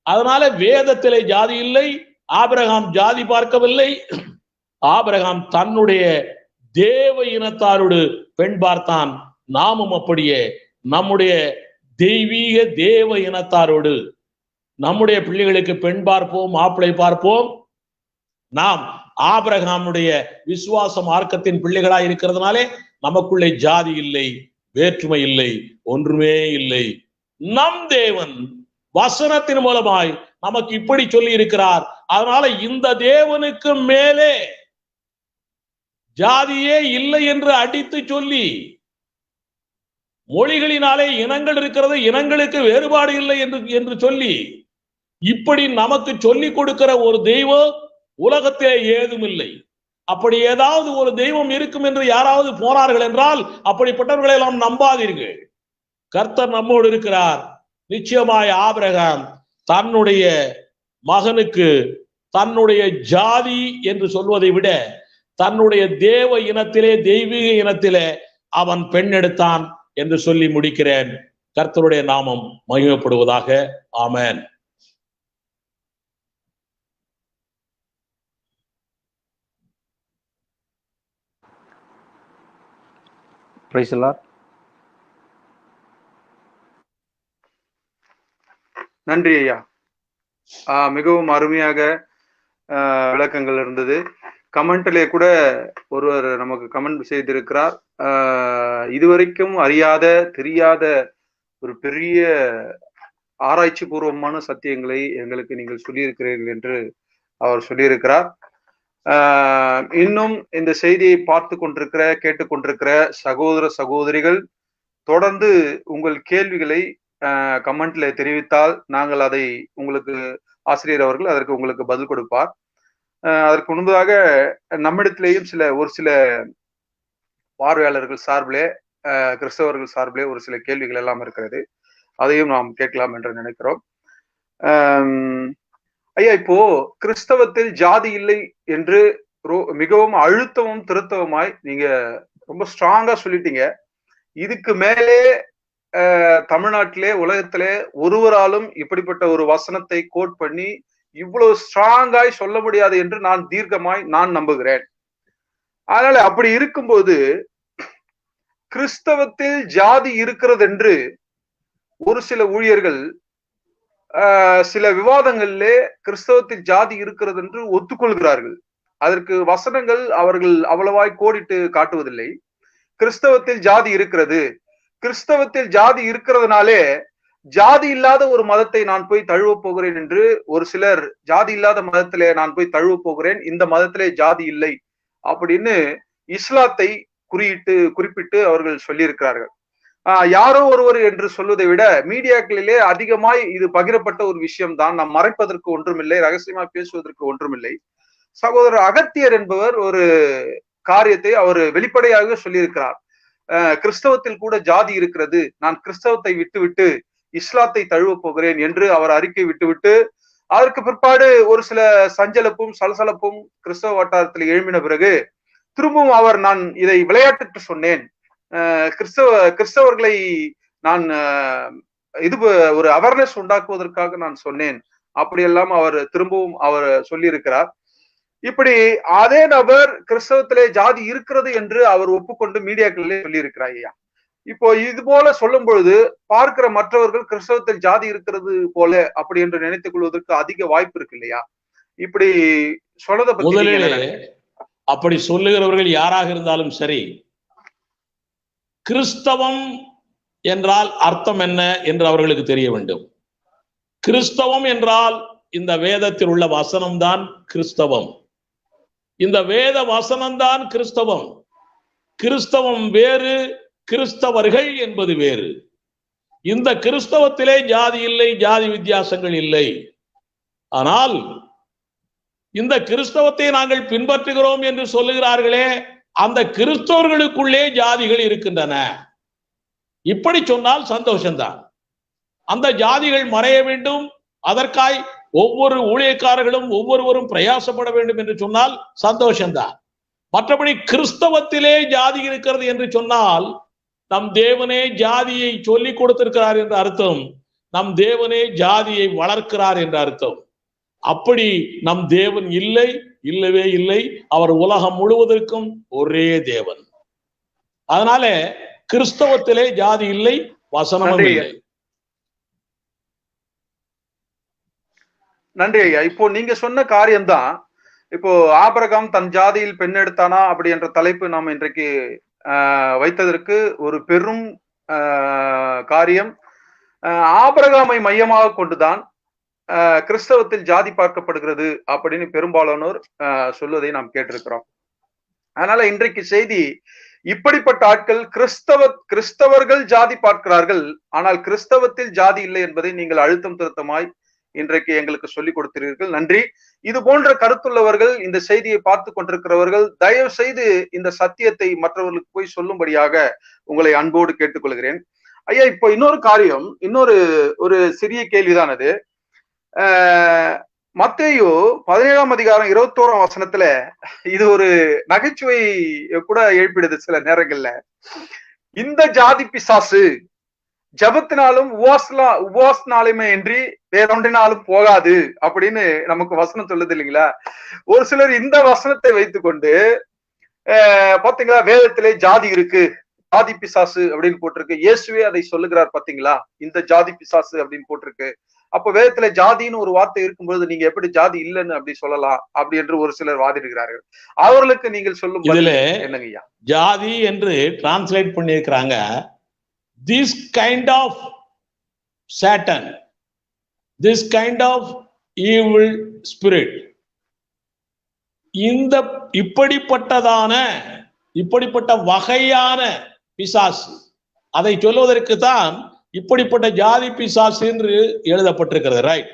அதனால வேதத்திலே ஜாதி இல்லை, ஆபிரகாம் ஜாதி பார்க்கவில்லை. ஆபிரகாம் தன்னுடைய தேவ இனத்தாரோடு பெண் பார்த்தான். நாமும் அப்படியே நம்முடைய தெய்வீக தேவ இனத்தாரோடு நம்முடைய பிள்ளைகளுக்கு பெண் பார்ப்போம், மாப்பிளை பார்ப்போம். நாம் ஆபிரகாமுடைய விசுவாச மார்க்கத்தின் பிள்ளைகளாய் இருக்கிறதுனாலே நமக்குள்ளே ஜாதி இல்லை, வேற்றுமை இல்லை, ஒன்றுமே இல்லை. நம் தேவன் வசனத்தின் மூலமாய் நமக்கு இப்படி சொல்லி இருக்கிறார். அதனால இந்த தேவனுக்கு மேலே ஜாதியே இல்லை என்று அடித்து சொல்லி, மொழிகளினாலே இனங்கள் இருக்கிறது, இனங்களுக்கு வேறுபாடு இல்லை என்று சொல்லி, இப்படி நமக்கு சொல்லிக் கொடுக்கிற ஒரு தெய்வம் உலகத்திலே ஏதும் இல்லை. அப்படி ஏதாவது ஒரு தெய்வம் இருக்கும் என்று யாராவது போனார்கள் என்றால் அப்படிப்பட்டவர்களை எல்லாம் நம்பாதீர்கள். கர்த்தர் நம்மோடு இருக்கிறார். நிச்சயமாய் ஆபிரகாம் தன்னுடைய மகனுக்கு தன்னுடைய ஜாதி என்று சொல்வதை விட தன்னுடைய தேவ இனத்திலே, தெய்வீக இனத்திலே அவன் பெண் எடுத்தான் என்று சொல்லி முடிக்கிறேன். கர்த்தருடைய நாமம் மகிமைப்படுவதாக. ஆமென். Praise the Lord. நன்றி ஐயா. மிகவும் அருமையாக விளக்கங்கள் இருந்தது. கமெண்ட்லே கூட ஒருவர் நமக்கு கமெண்ட் செய்திருக்கிறார். இதுவரைக்கும் அறியாத தெரியாத ஒரு பெரிய ஆராய்ச்சி பூர்வமான சத்தியங்களை எங்களுக்கு நீங்கள் சொல்லியிருக்கிறீர்கள் என்று அவர் சொல்லியிருக்கிறார். இன்னும் இந்த செய்தியை பார்த்து கொண்டிருக்கிற கேட்டுக்கொண்டிருக்கிற சகோதர சகோதரிகள் தொடர்ந்து உங்கள் கேள்விகளை கமெண்ட்ல தெரிவித்தால் நாங்கள் அதை உங்களுக்கு ஆசிரியர் அவர்கள் அதற்கு உங்களுக்கு பதில் கொடுப்பார். அதற்கு முன்பதாக நம்மிடத்திலேயும் ஒரு சில பார்வையாளர்கள் சார்பிலே, கிறிஸ்தவர்கள் சார்பிலே ஒரு சில கேள்விகள் எல்லாம் இருக்கிறது. அதையும் நாம் கேட்கலாம் என்று நினைக்கிறோம். ஐயா, இப்போ கிறிஸ்தவத்தில் ஜாதி இல்லை என்று மிகவும் அழுத்தமும் திருத்தவமாய் நீங்க ரொம்ப ஸ்ட்ராங்கா சொல்லிட்டீங்க. இதுக்கு மேலே தமிழ்நாட்டிலே, உலகத்திலே ஒருவராலும் இப்படிப்பட்ட ஒரு வசனத்தை கோட் பண்ணி இவ்வளவு ஸ்ட்ராங்காய் சொல்ல முடியாது என்று நான் தீர்க்கமாய் நம்புகிறேன். அதனால அப்படி இருக்கும்போது கிறிஸ்தவத்தில் ஜாதி இருக்கிறது என்று ஒரு சில ஊழியர்கள் சில விவாதங்களிலே கிறிஸ்தவத்தில் ஜாதி இருக்கிறது என்று ஒத்துக்கொள்கிறார்கள். அதற்கு வசனங்கள் அவர்கள் அவ்வளவாய் கோடிட்டு காட்டுவதில்லை. கிறிஸ்தவத்தில் ஜாதி இருக்கிறது, கிறிஸ்தவத்தில் ஜாதி இருக்கிறதுனாலே ஜாதி இல்லாத ஒரு மதத்தை நான் போய் தழுவ போகிறேன் என்று ஒரு சிலர், ஜாதி இல்லாத மதத்திலே நான் போய் தழுவ போகிறேன், இந்த மதத்திலே ஜாதி இல்லை அப்படின்னு இஸ்லாத்தை குறிப்பிட்டு அவர்கள் சொல்லியிருக்கிறார்கள். யாரோ ஒருவர் என்று சொல்வதை விட மீடியாக்களிலே அதிகமாய் இது பகிரப்பட்ட ஒரு விஷயம் தான். நாம் மறைப்பதற்கு ஒன்றுமில்லை, ரகசியமா பேசுவதற்கு ஒன்றுமில்லை. சகோதரர் அகத்தியர் என்பவர் ஒரு காரியத்தை அவர் வெளிப்படையாக சொல்லியிருக்கிறார். கிறிஸ்தவத்தில் கூட ஜாதி இருக்கிறது, நான் கிறிஸ்தவத்தை விட்டுவிட்டு இஸ்லாத்தை தழுவ போகிறேன் என்று அவர் அறிக்கை விட்டுவிட்டு, அதற்கு பிற்பாடு ஒரு சில சஞ்சலப்பும் சலசலப்பும் கிறிஸ்தவ வட்டாரத்தில் எழும்பின பிறகு திரும்பவும் அவர், நான் இதை விளையாட்டுக்கு சொன்னேன், கிறிஸ்தவர்களை நான் இது ஒரு அவேர்னஸ் உண்டாக்குவதற்காக நான் சொன்னேன், அப்படியெல்லாம் அவர் திரும்பவும் அவர் சொல்லியிருக்கிறார். இப்படி அதே நபர் கிறிஸ்தவத்திலே ஜாதி இருக்கிறது என்று அவர் ஒப்புக்கொண்டு மீடியாக்களிலே சொல்லியிருக்கிறார். ஐயா, இப்போ இது போல சொல்லும் பொழுது பார்க்கிற மற்றவர்கள் கிறிஸ்தவத்தில் ஜாதி இருக்கிறது போல அப்படி என்று நினைத்துக் கொள்வதற்கு அதிக வாய்ப்பு இருக்கு இல்லையா? இப்படி சொன்னதை பத்தி அப்படி சொல்லுகிறவர்கள் யாராக இருந்தாலும் சரி, கிறிஸ்தவம் என்றால் அர்த்தம் என்ன என்று அவர்களுக்கு தெரிய வேண்டும். கிறிஸ்தவம் என்றால் இந்த வேதத்தில் உள்ள வசனம்தான் கிறிஸ்தவம். இந்த வேத வசனம்தான் கிறிஸ்தவம். கிறிஸ்தவம் வேறு, கிறிஸ்தவர்கள் என்பது வேறு. இந்த கிறிஸ்தவத்திலே ஜாதி இல்லை, ஜாதி வித்தியாசங்கள் இல்லை. ஆனால் இந்த கிறிஸ்தவத்தை நாங்கள் பின்பற்றுகிறோம் என்று சொல்லுகிறார்களே, அந்த கிறிஸ்தவர்களுக்குள்ளே ஜாதிகள் இருக்கின்றன. இப்படி சொன்னால் சந்தோஷம்தான். அந்த ஜாதிகள் மறைய வேண்டும், அதற்காய் ஒவ்வொரு ஊழியக்காரர்களும் ஒவ்வொருவரும் பிரயாசப்பட வேண்டும் என்று சொன்னால் சந்தோஷம்தான். மற்றபடி கிறிஸ்தவத்திலே ஜாதி இருக்கிறது என்று சொன்னால் நம் தேவனே ஜாதியை சொல்லிக் கொடுத்திருக்கிறார் என்ற அர்த்தம், நம் தேவனே ஜாதியை வளர்க்கிறார் என்ற அர்த்தம். அப்படி நம் தேவன் இல்லை, இல்லவே இல்லை. அவர் உலகம் முழுவதற்கும் ஒரே தேவன். அதனால கிறிஸ்தவத்திலே ஜாதி இல்லை, வசனமும் இல்லை. நன்றி ஐயா. இப்போ நீங்க சொன்ன காரியம்தான். இப்போ ஆபிரகாம் தன் ஜாதியில் பெண் எடுத்தானா அப்படி என்ற தலைப்பு நாம் இன்றைக்கு வைத்ததற்கு ஒரு பெரும் காரியம். ஆபிரகாமை மையமாக கொண்டுதான் கிறிஸ்தவத்தில் ஜாதி பார்க்கப்படுகிறது அப்படின்னு பெரும்பாலானோர் சொல்வதை நாம் கேட்டிருக்கிறோம். அதனால இன்றைக்கு செய்தி, இப்படிப்பட்ட ஆட்கள் கிறிஸ்தவர்கள் ஜாதி பார்க்கிறார்கள், ஆனால் கிறிஸ்தவத்தில் ஜாதி இல்லை என்பதை நீங்கள் அழுத்தம் திருத்தமாய் இன்றைக்கு எங்களுக்கு சொல்லிக் கொடுக்கிறீர்கள். நன்றி. இது போன்ற கருத்துள்ளவர்கள், இந்த செய்தியை பார்த்து கொண்டிருக்கிறவர்கள், தயவு செய்து இந்த சத்தியத்தை மற்றவர்களுக்கு போய் சொல்லும்படியாக உங்களை அன்போடு கேட்டுக்கொள்கிறேன். ஐயா, இப்போ இன்னொரு காரியம், ஒரு சிறிய கேள்விதான் அது. மத்தேயு 17ஆம் அதிகாரம் 21ஆம் வசனத்துல இது ஒரு நகைச்சுவை கூட எழுப்பிடுது சில நேரங்கள்ல. இந்த ஜாதி பிசாசு ஜபத்தினாலும் உபவாசனாலுமே இன்றி வேறொன்றினாலும் போகாது அப்படின்னு நமக்கு வசனம் சொல்லுது இல்லைங்களா? ஒரு சிலர் இந்த வசனத்தை வைத்துக்கொண்டு பாத்தீங்களா, வேதத்திலே ஜாதி இருக்கு, ஜாதி பிசாசு அப்படின்னு போட்டிருக்கு, இயேசுவே அதை சொல்லுகிறார் பாத்தீங்களா, இந்த ஜாதி பிசாசு அப்படின்னு போட்டிருக்கு, அப்ப வேதத்துல ஜாதின்னு ஒரு வார்த்தை இருக்கும்போது நீங்க எப்படி ஜாதி இல்லைன்னு அப்படி சொல்லலாம் அப்படி என்று ஒரு சிலர் வாதிடுகிறார்கள். அவர்களுக்கு நீங்கள் சொல்லும் என்னங்கய்யா? ஜாதி என்று டிரான்ஸ்லேட் பண்ணியிருக்கிறாங்க, this kind of Satan, this kind of evil spirit, இந்த இப்படிப்பட்ட வகையான பிசாசு, அதை சொல்வதற்கு தான் இப்படிப்பட்ட ஜாதி பிசாசு என்று எழுதப்பட்டிருக்கிறது. ரைட்.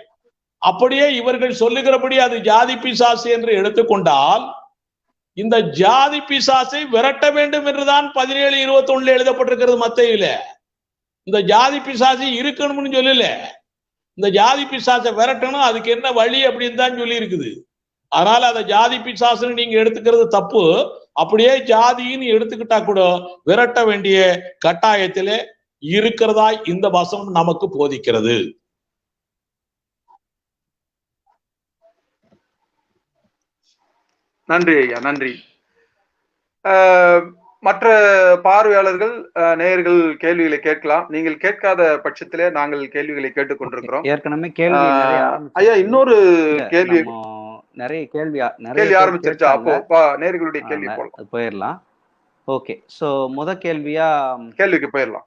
அப்படியே இவர்கள் சொல்லுகிறபடி அது ஜாதி பிசாசு என்று எடுத்துக்கொண்டால், இந்த ஜாதி பிசாசை விரட்ட வேண்டும் என்றுதான் 17:21 எழுதப்பட்டிருக்கிறது மத்தேயுல. இந்த ஜாதி பிசாசு இருக்கணும்னு சொல்லல, இந்த ஜாதி பிசாசை விரட்டணும், அதுக்கு என்ன வழி அப்படின்னு தான் சொல்லி இருக்குது. அதனால அந்த ஜாதி பிசாசுன்னு நீங்க எடுத்துக்கிறது தப்பு. அப்படியே ஜாதின்னு எடுத்துக்கிட்டா கூட விரட்ட வேண்டிய கட்டாயத்திலே இருக்கிறதா இந்த வசனம் நமக்கு போதிக்கிறது. நன்றி ஐயா, நன்றி. மற்ற பார்வையாளர்கள், நேயர்கள் கேள்விகளை கேட்கலாம். நீங்கள் கேட்காத பட்சத்திலே நாங்கள் கேள்விகளை கேட்டுக்கொண்டிருக்கிறோம். ஏற்கனவே கேள்வி ஐயா, இன்னொரு கேள்வி, நிறைய கேள்வி ஆரம்பிச்சிருச்சா? அப்போ நேயர்களுடைய கேள்வி போயிடலாம். ஓகே, சோ கேள்விக்கு போயிடலாம்.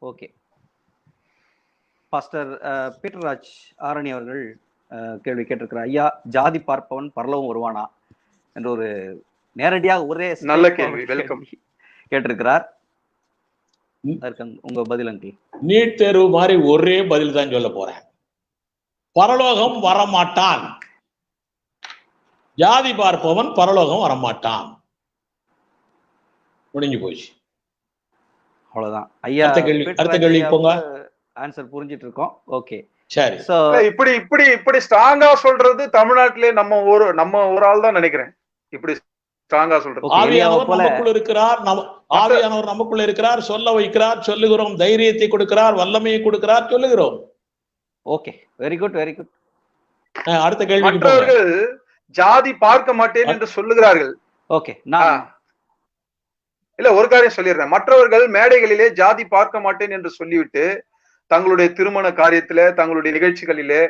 ஓகே, பாஸ்டர் பீட்டர்ராஜ் ஆரணி அவர்கள் கேள்வி கேட்டிருக்கிறார். ஐயா, ஜாதி பார்ப்பவன் பரலோகம் வருவானா என்று ஒரு நேரடியாக ஒரே நல்ல கேள்வி, வெல்கம் கேட்டிருக்கிறார். உங்க பதில் அங்கிள்? நீட் தேர்வு மாதிரி ஒரே பதில் தான் சொல்ல போறேன். பரலோகம் வரமாட்டான். ஜாதி பார்ப்பவன் பரலோகம் வரமாட்டான். முடிஞ்சு போச்சு, அவ்வளவுதான். ஐயா, அடுத்த கேள்வி போங்க. ஆன்சர் புரிஞ்சிட்டு இருக்கோம். ஓகே, சரி. சோ இப்படி ஸ்ட்ராங்கா சொல்றது தமிழ்நாட்டிலே நம்ம ஒரு ஆள் தான் நினைக்கிறேன். இப்படி ஸ்ட்ராங்கா சொல்றது. ஆவியானவர் நமக்குள்ள இருக்கிறார், ஆவியானவர் நமக்குள்ள இருக்கிறார், சொல்ல வைக்கிறார், சொல்லுகிறோம், தைரியத்தை கொடுக்கிறார், வல்லமையை கொடுக்கிறார், சொல்லுகிறோம். Okay, very good, very good. அடுத்த கேள்வி. மற்றவர்கள் ஜாதி பார்க்க மாட்டேன் என்று சொல்லுகிறார்கள். ஓகே, நான் இல்ல, ஒரு காரியம் சொல்லிடுறேன். மற்றவர்கள் மேடைகளிலே ஜாதி பார்க்க மாட்டேன் என்று சொல்லிவிட்டு தங்களுடைய திருமண காரியத்திலே, தங்களுடைய நிகழ்ச்சிகளிலே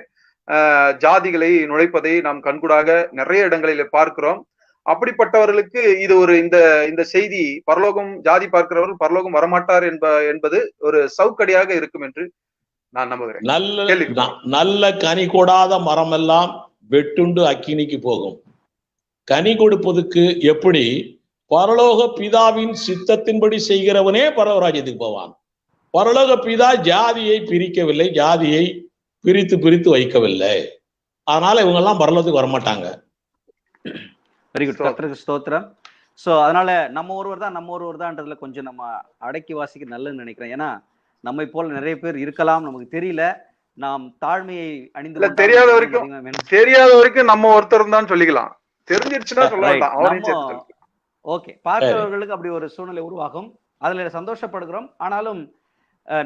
ஜாதிகளை நுழைப்பதை நாம் கண்கூடாக நிறைய இடங்களிலே பார்க்கிறோம். அப்படிப்பட்டவர்களுக்கு இது ஒரு இந்த செய்தி, பரலோகம், ஜாதி பார்க்கிறவர்கள் பரலோகம் வரமாட்டார் என்பது ஒரு சவுக்கடியாக இருக்கும் என்று நான் நம்புகிறேன். நல்ல கனி கொடாத மரம் எல்லாம் வெட்டுண்டு அக்கினிக்கு போகும். கனி கொடுப்பதுக்கு எப்படி பரலோக பிதாவின் சித்தத்தின்படி செய்கிறவனே பரலோகராஜ்யத்துக்கு போவான். பரலோக பிதா ஜாதியை பிரிக்கவில்லை, ஜாதியை பிரித்து வைக்கவில்லை. அதனால இவங்க எல்லாம் பரலோகத்துக்கு வரமாட்டாங்க. வெரி குட், கர்த்தருக்கு ஸ்தோத்திரம். சோ அதனால நம்ம ஒருவர் தான்றதுல கொஞ்சம் நம்ம அடக்கி வாசிக்க நல்லதுன்னு நினைக்கிறேன். ஏன்னா நம்மை போல நிறைய பேர் இருக்கலாம், நமக்கு தெரியல. நாம் தாழ்மையை அணிந்து தெரியாத வரைக்கும் நம்ம ஒருத்தர் தான் சொல்லிக்கலாம். தெரிஞ்சிருச்சுன்னா சொல்லலாம். ஓகே, பார்க்கிறவர்களுக்கு அப்படி ஒரு சூழ்நிலை உருவாகும். அதுல சந்தோஷப்படுகிறோம். ஆனாலும்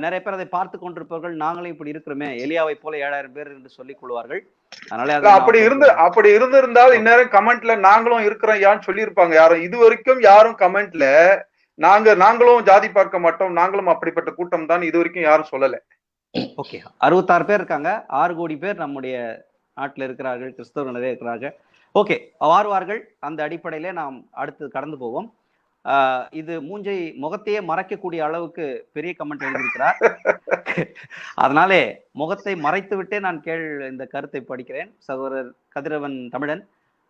நிறைய பேர் அதை பார்த்து கொண்டிருப்பவர்கள், நாங்களும் இப்படி இருக்கிறோமே, எலியாவை போல 7000 பேர் என்று சொல்லிக் கொள்வார்கள். அதனால அப்படி இருந்திருந்தால் இந்நேரம் கமெண்ட்ல நாங்களும் இருக்கிறோம் யான்னு சொல்லியிருப்பாங்க. யாரும் இது வரைக்கும் யாரும் கமெண்ட்ல நாங்களும் ஜாதி பார்க்க மாட்டோம், நாங்களும் அப்படிப்பட்ட கூட்டம் தான் இது வரைக்கும் யாரும் சொல்லல. ஓகே, 66 பேர் இருக்காங்க. 6 கோடி பேர் நம்முடைய நாட்டில் இருக்கிறார்கள், கிறிஸ்தவர்கள் நிறைய இருக்கிறார்கள். ஓகே, வாருவார்கள். அந்த அடிப்படையிலே நாம் அடுத்து கடந்து போவோம். இது முகத்தையே மறைக்கக்கூடிய அளவுக்கு பெரிய கமெண்ட் எழுதியிருக்கிறார். அதனாலே முகத்தை மறைத்து விட்டே நான் இந்த கருத்தை படிக்கிறேன். சகோதரர் கதிரவன் தமிழன்,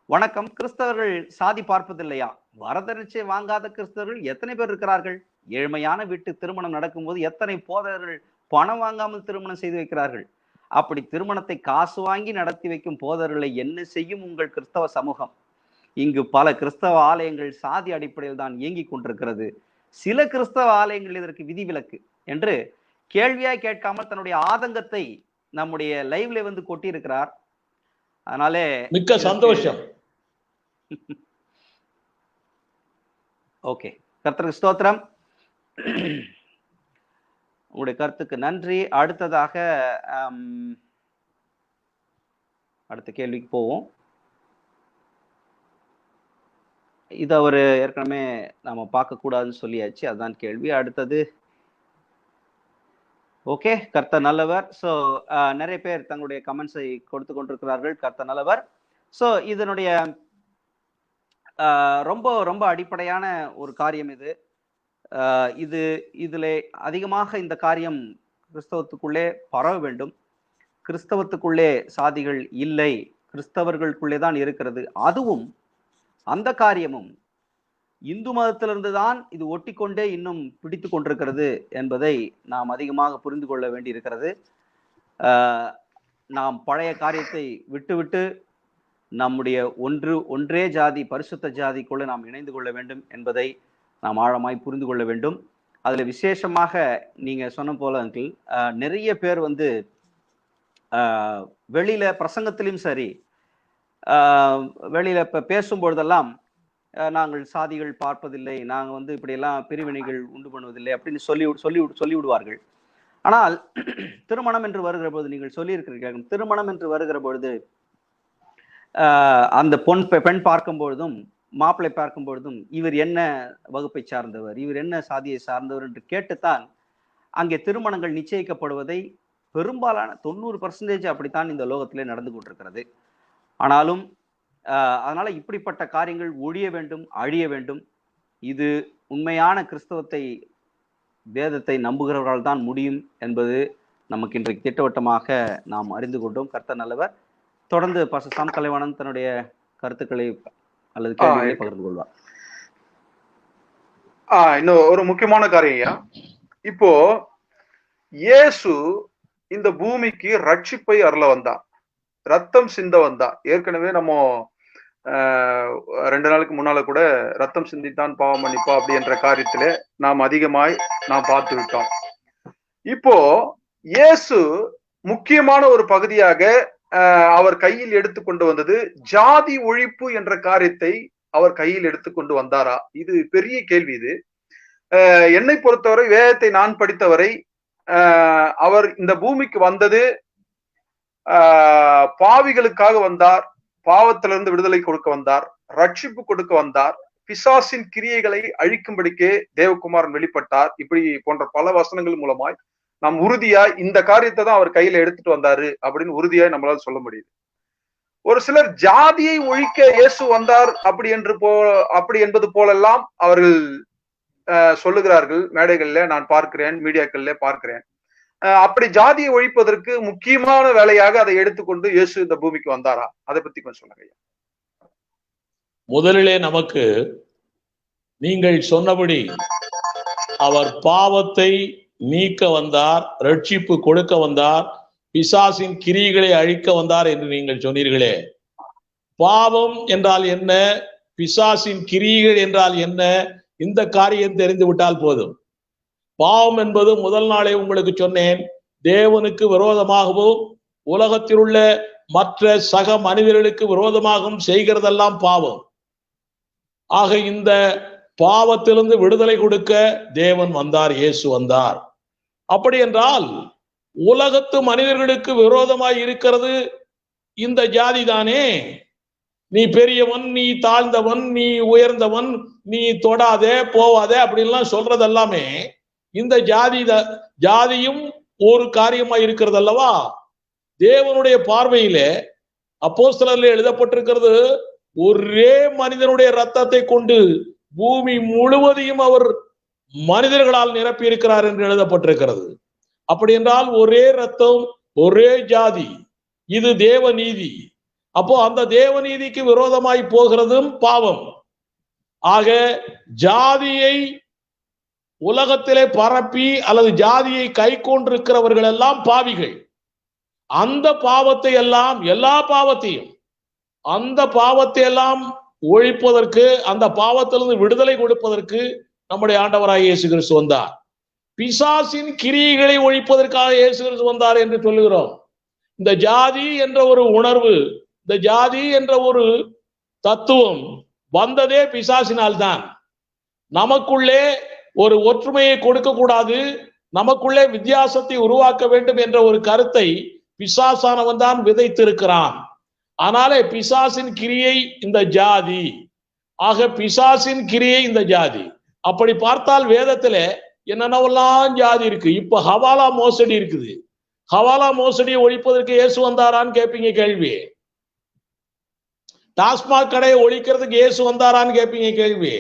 வணக்கம். கிறிஸ்தவர்கள் சாதி பார்ப்பதில்லையா? வரதட்சணை வாங்காத கிறிஸ்தவர்கள் எத்தனை பேர் இருக்கிறார்கள்? ஏழ்மையான வீட்டு திருமணம் நடக்கும்போது எத்தனை போதகர்கள் பணம் வாங்காமல் திருமணம் செய்து வைக்கிறார்கள். அப்படி திருமணத்தை காசு வாங்கி நடத்தி வைக்கும் போதகர்களை என்ன செய்யும் உங்கள் கிறிஸ்தவ சமூகம்? இங்கு பல கிறிஸ்தவ ஆலயங்கள் சாதி அடிப்படையில் தான் இயங்கிக் கொண்டிருக்கிறது. சில கிறிஸ்தவ ஆலயங்கள் இதற்கு விதிவிலக்கு என்று கேள்வியாய் கேட்காமல் தன்னுடைய ஆதங்கத்தை நம்முடைய லைவ்ல வந்து கொட்டியிருக்கிறார். அதனாலே மிக்க சந்தோஷம். ஓகே, கர்த்தருக்கு ஸ்தோத்திரம். உங்களுடைய கருத்துக்கு நன்றி. அடுத்ததாக அடுத்த கேள்விக்கு போவோம். இது அவர் ஏற்கனவே நாம பார்க்க கூடாதுன்னு சொல்லியாச்சு, அதுதான் கேள்வி. அடுத்தது ஓகே, கர்த்தர் நல்லவர். ஸோ நிறைய பேர் தங்களுடைய கமெண்ட்ஸை கொடுத்து கொண்டிருக்கிறார்கள். கர்த்தர் நல்லவர். ஸோ இதனுடைய ரொம்ப ரொம்ப அடிப்படையான ஒரு காரியம் இது. இதில் அதிகமாக இந்த காரியம் கிறிஸ்தவத்துக்குள்ளே பரவ வேண்டும். கிறிஸ்தவத்துக்குள்ளே சாதிகள் இல்லை, கிறிஸ்தவர்களுக்குள்ளே தான் இருக்கிறது. அதுவும் அந்த காரியமும் இந்து மதத்திலிருந்து தான் இது ஒட்டிக்கொண்டே இன்னும் பிடித்து கொண்டிருக்கிறது என்பதை நாம் அதிகமாக புரிந்து கொள்ள வேண்டி இருக்கிறது. நாம் பழைய காரியத்தை விட்டுவிட்டு நம்முடைய ஒன்றே ஜாதி, பரிசுத்த ஜாதிக்குள்ளே நாம் இணைந்து கொள்ள வேண்டும் என்பதை நாம் ஆழமாய் புரிந்து கொள்ள வேண்டும். அதில் விசேஷமாக நீங்கள் சொன்ன போல அங்கிள், நிறைய பேர் வந்து வெளியில பிரசங்கத்திலும் சரி, வெளியில இப்போ பேசும்பொழுதெல்லாம் நாங்கள் சாதிகள் பார்ப்பதில்லை, நாங்கள் வந்து இப்படியெல்லாம் பிரிவினைகள் உண்டு பண்ணுவதில்லை அப்படின்னு சொல்லி விடுவார்கள். ஆனால் திருமணம் என்று வருகிற பொழுது, நீங்கள் சொல்லியிருக்கிறீர்கள், திருமணம் என்று வருகிற பொழுது அந்த பெண் பார்க்கும் பொழுதும் மாப்பிள்ளை பார்க்கும் பொழுதும் இவர் என்ன வகுப்பை சார்ந்தவர், இவர் என்ன சாதியை சார்ந்தவர் என்று கேட்டுத்தான் அங்கே திருமணங்கள் நிச்சயிக்கப்படுவதை பெரும்பாலான 90% அப்படித்தான் இந்த லோகத்திலே நடந்து கொண்டிருக்கிறது. ஆனாலும் அதனால இப்படிப்பட்ட காரியங்கள் ஒழிய வேண்டும், அழிய வேண்டும். இது உண்மையான கிறிஸ்தவத்தை, வேதத்தை நம்புகிறவர்களால் தான் முடியும் என்பது நமக்கு இன்றைக்கு திட்டவட்டமாக நாம் அறிந்து கொண்டோம். கர்த்தர் நல்லவர். தொடர்ந்து பாஸ்டர் சாம் கலைவாணன் தன்னுடைய கருத்துக்களை அல்லது கேள்விகளை பகிர்ந்து கொள்வார். இன்னும் ஒரு முக்கியமான காரியம், இப்போ இயேசு இந்த பூமிக்கு ரட்சிப்பை அருள வந்தார், ரத்தம் சிந்த வந்தார். ஏற்கனவே நம்ம 2 நாளுக்கு முன்னால கூட ரத்தம் சிந்தித்தான் பாவம் மன்னிப்பா அப்படி என்ற காரியத்திலே நாம் அதிகமாய் நாம் பார்த்து விட்டோம். இப்போ இயேசு முக்கியமான ஒரு பகுதியாக அவர் கையில் எடுத்துக்கொண்டு வந்தது ஜாதி ஒழிப்பு என்ற காரியத்தை அவர் கையில் எடுத்துக்கொண்டு வந்தாரா? இது பெரிய கேள்வி. இது என்னை பொறுத்தவரை, வேதத்தை நான் படித்தவரை, அவர் இந்த பூமிக்கு வந்தது பாவிகளுக்காக வந்தார், பாவத்திலிருந்து விடுதலை கொடுக்க வந்தார், ரட்சிப்பு கொடுக்க வந்தார், பிசாசின் கிரியைகளை அழிக்கும்படிக்கே தேவகுமாரன் வெளிப்பட்டார். இப்படி போன்ற பல வசனங்கள் மூலமாய் நாம் உறுதியாய் இந்த காரியத்தை தான் அவர் கையில எடுத்துட்டு வந்தாரு அப்படின்னு உறுதியாய் நம்மளால சொல்ல முடியுது. ஒரு சிலர் ஜாதியை ஒழிக்க இயேசு வந்தார் அப்படி என்பது போலெல்லாம் அவர்கள் சொல்லுகிறார்கள். மேடைகள்ல நான் பார்க்கிறேன், மீடியாக்கள்ல பார்க்கிறேன். அப்படி ஜாதியை ஒழிப்பதற்கு முக்கியமான வேலையாக அதை எடுத்துக்கொண்டு இயேசு இந்த பூமிக்கு வந்தாரா? அதை பத்தி கொஞ்சம் சொல்லுங்க. முதலிலே நமக்கு நீங்கள் சொன்னபடி அவர் பாவத்தை நீக்க வந்தார், ரட்சிப்பு கொடுக்க வந்தார், பிசாசின் கிரியைகளை அழிக்க வந்தார் என்று நீங்கள் சொன்னீர்களே. பாவம் என்றால் என்ன, பிசாசின் கிரியைகள் என்றால் என்ன, இந்த காரியம் தெரிந்து விட்டால் போதும். பாவம் என்பது முதல் நாளே உங்களுக்கு சொன்னேன், தேவனுக்கு விரோதமாகவும் உலகத்தில் உள்ள மற்ற சக மனிதர்களுக்கு விரோதமாகவும் செய்கிறதெல்லாம் பாவம். ஆக இந்த பாவத்திலிருந்து விடுதலை கொடுக்க தேவன் வந்தார், இயேசு வந்தார். அப்படி என்றால் உலகத்து மனிதர்களுக்கு விரோதமாய் இருக்கிறது இந்த ஜாதி தானே. நீ பெரியவன், நீ தாழ்ந்தவன், நீ உயர்ந்தவன், நீ தொடாதே போவாதே அப்படின்லாம் சொல்றது எல்லாமே இந்த ஜாதியும் ஒரு காரியமாய் இருக்கிறது அல்லவா. தேவனுடைய பார்வையிலே அப்போஸ்தலரிலே எழுதப்பட்டிருக்கிறது, ஒரே மனிதனுடைய ரத்தத்தை கொண்டு பூமி முழுவதையும் அவர் மனிதர்களால் நிரப்பி இருக்கிறார் என்று எழுதப்பட்டிருக்கிறது. அப்படி என்றால் ஒரே ரத்தம், ஒரே ஜாதி, இது தேவ நீதி. அப்போ அந்த தேவநீதிக்கு விரோதமாய் போகிறதும் பாவம். ஆக ஜாதியை உலகத்திலே பரப்பி அல்லது ஜாதியை கை கொண்டிருக்கிறவர்கள் எல்லாம் பாவிகள். அந்த பாவத்தை எல்லாம், எல்லா பாவத்தையும், அந்த பாவத்தை எல்லாம் ஒழிப்பதற்கு, அந்த பாவத்திலிருந்து விடுதலை கொடுப்பதற்கு நம்முடைய ஆண்டவராய் இயேசு கிறிஸ்து வந்தார். பிசாசின் கிரியைகளை ஒழிப்பதற்காக இயேசு கிறிஸ்து வந்தார் என்று சொல்லுகிறோம். இந்த ஜாதி என்ற ஒரு உணர்வு, இந்த ஜாதி என்ற ஒரு தத்துவம் வந்ததே பிசாசினால் தான். நமக்குள்ளே ஒரு ஒற்றுமையை கொடுக்க கூடாது, நமக்குள்ளே வித்தியாசத்தை உருவாக்க வேண்டும் என்ற ஒரு கருத்தை பிசாசானவன் தான் விதைத்திருக்கிறான். ஆனாலே பிசாசின் கிரியை இந்த ஜாதி. ஆக பிசாசின் கிரியை இந்த ஜாதி. அப்படி பார்த்தால் வேதத்திலே என்னென்னவெல்லாம் ஜாதி இருக்கு. இப்ப ஹவாலா மோசடி இருக்குது. ஹவாலா மோசடியை ஒழிப்பதற்கு இயேசு வந்தாரான்னு கேட்பீங்க கேள்வி. டாஸ்மாக் கடையை ஒழிக்கிறதுக்கு இயேசு வந்தாரான்னு கேட்பீங்க கேள்வி.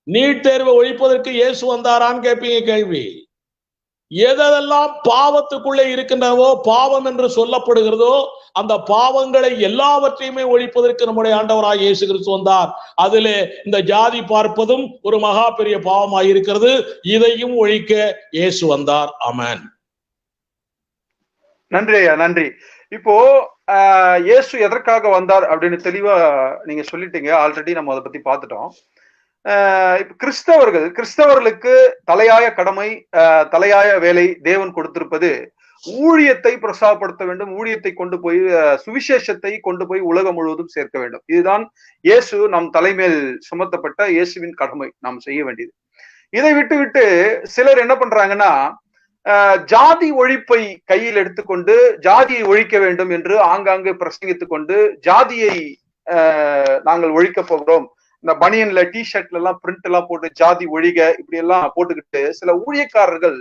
நீட் தேர்வை ஒழிப்பதற்கு இயேசு வந்தாரான்னு கேட்பீங்க கேள்வி. எதெல்லாம் பாவத்துக்குள்ளே இருக்கின்றனவோ, பாவம் என்று சொல்லப்படுகிறதோ, அந்த பாவங்களை எல்லாவற்றையுமே ஒழிப்பதற்கு நம்முடைய ஆண்டவராய் இயேசு கிறிஸ்து வந்தார். அதிலே இந்த ஜாதி பார்ப்பதும் ஒரு மகா பெரிய பாவமாய் இருக்கிறது. இதையும் ஒழிக்க இயேசு வந்தார். ஆமென். நன்றி ஐயா, நன்றி. இப்போ இயேசு எதற்காக வந்தார் அப்படின்னு தெளிவா நீங்க சொல்லிட்டீங்க. ஆல்ரெடி நம்ம அதை பத்தி பார்த்துட்டோம். கிறிஸ்தவர்களுக்கு தலையாய கடமை, தலையாய வேலை தேவன் கொடுத்திருப்பது ஊழியத்தை பிரசாரப்படுத்த வேண்டும், ஊழியத்தை கொண்டு போய் சுவிசேஷத்தை கொண்டு போய் உலகம் முழுவதும் சேர்க்க வேண்டும். இதுதான் இயேசு நம் தலைமையில் சுமத்தப்பட்ட இயேசுவின் கடமை, நாம் செய்ய வேண்டியது. இதை விட்டு சிலர் என்ன பண்றாங்கன்னா, ஜாதி ஒழிப்பை கையில் எடுத்துக்கொண்டு ஜாதியை ஒழிக்க வேண்டும் என்று ஆங்காங்கு பிரசங்கித்துக் கொண்டு ஜாதியை நாங்கள் ஒழிக்க போகிறோம், இந்த பனியன்ல டிஷர்ட்ல எல்லாம் பிரிண்ட் எல்லாம் போட்டு ஜாதி ஒழிக இப்படி எல்லாம் போட்டுக்கிட்டு சில ஊழியக்காரர்கள்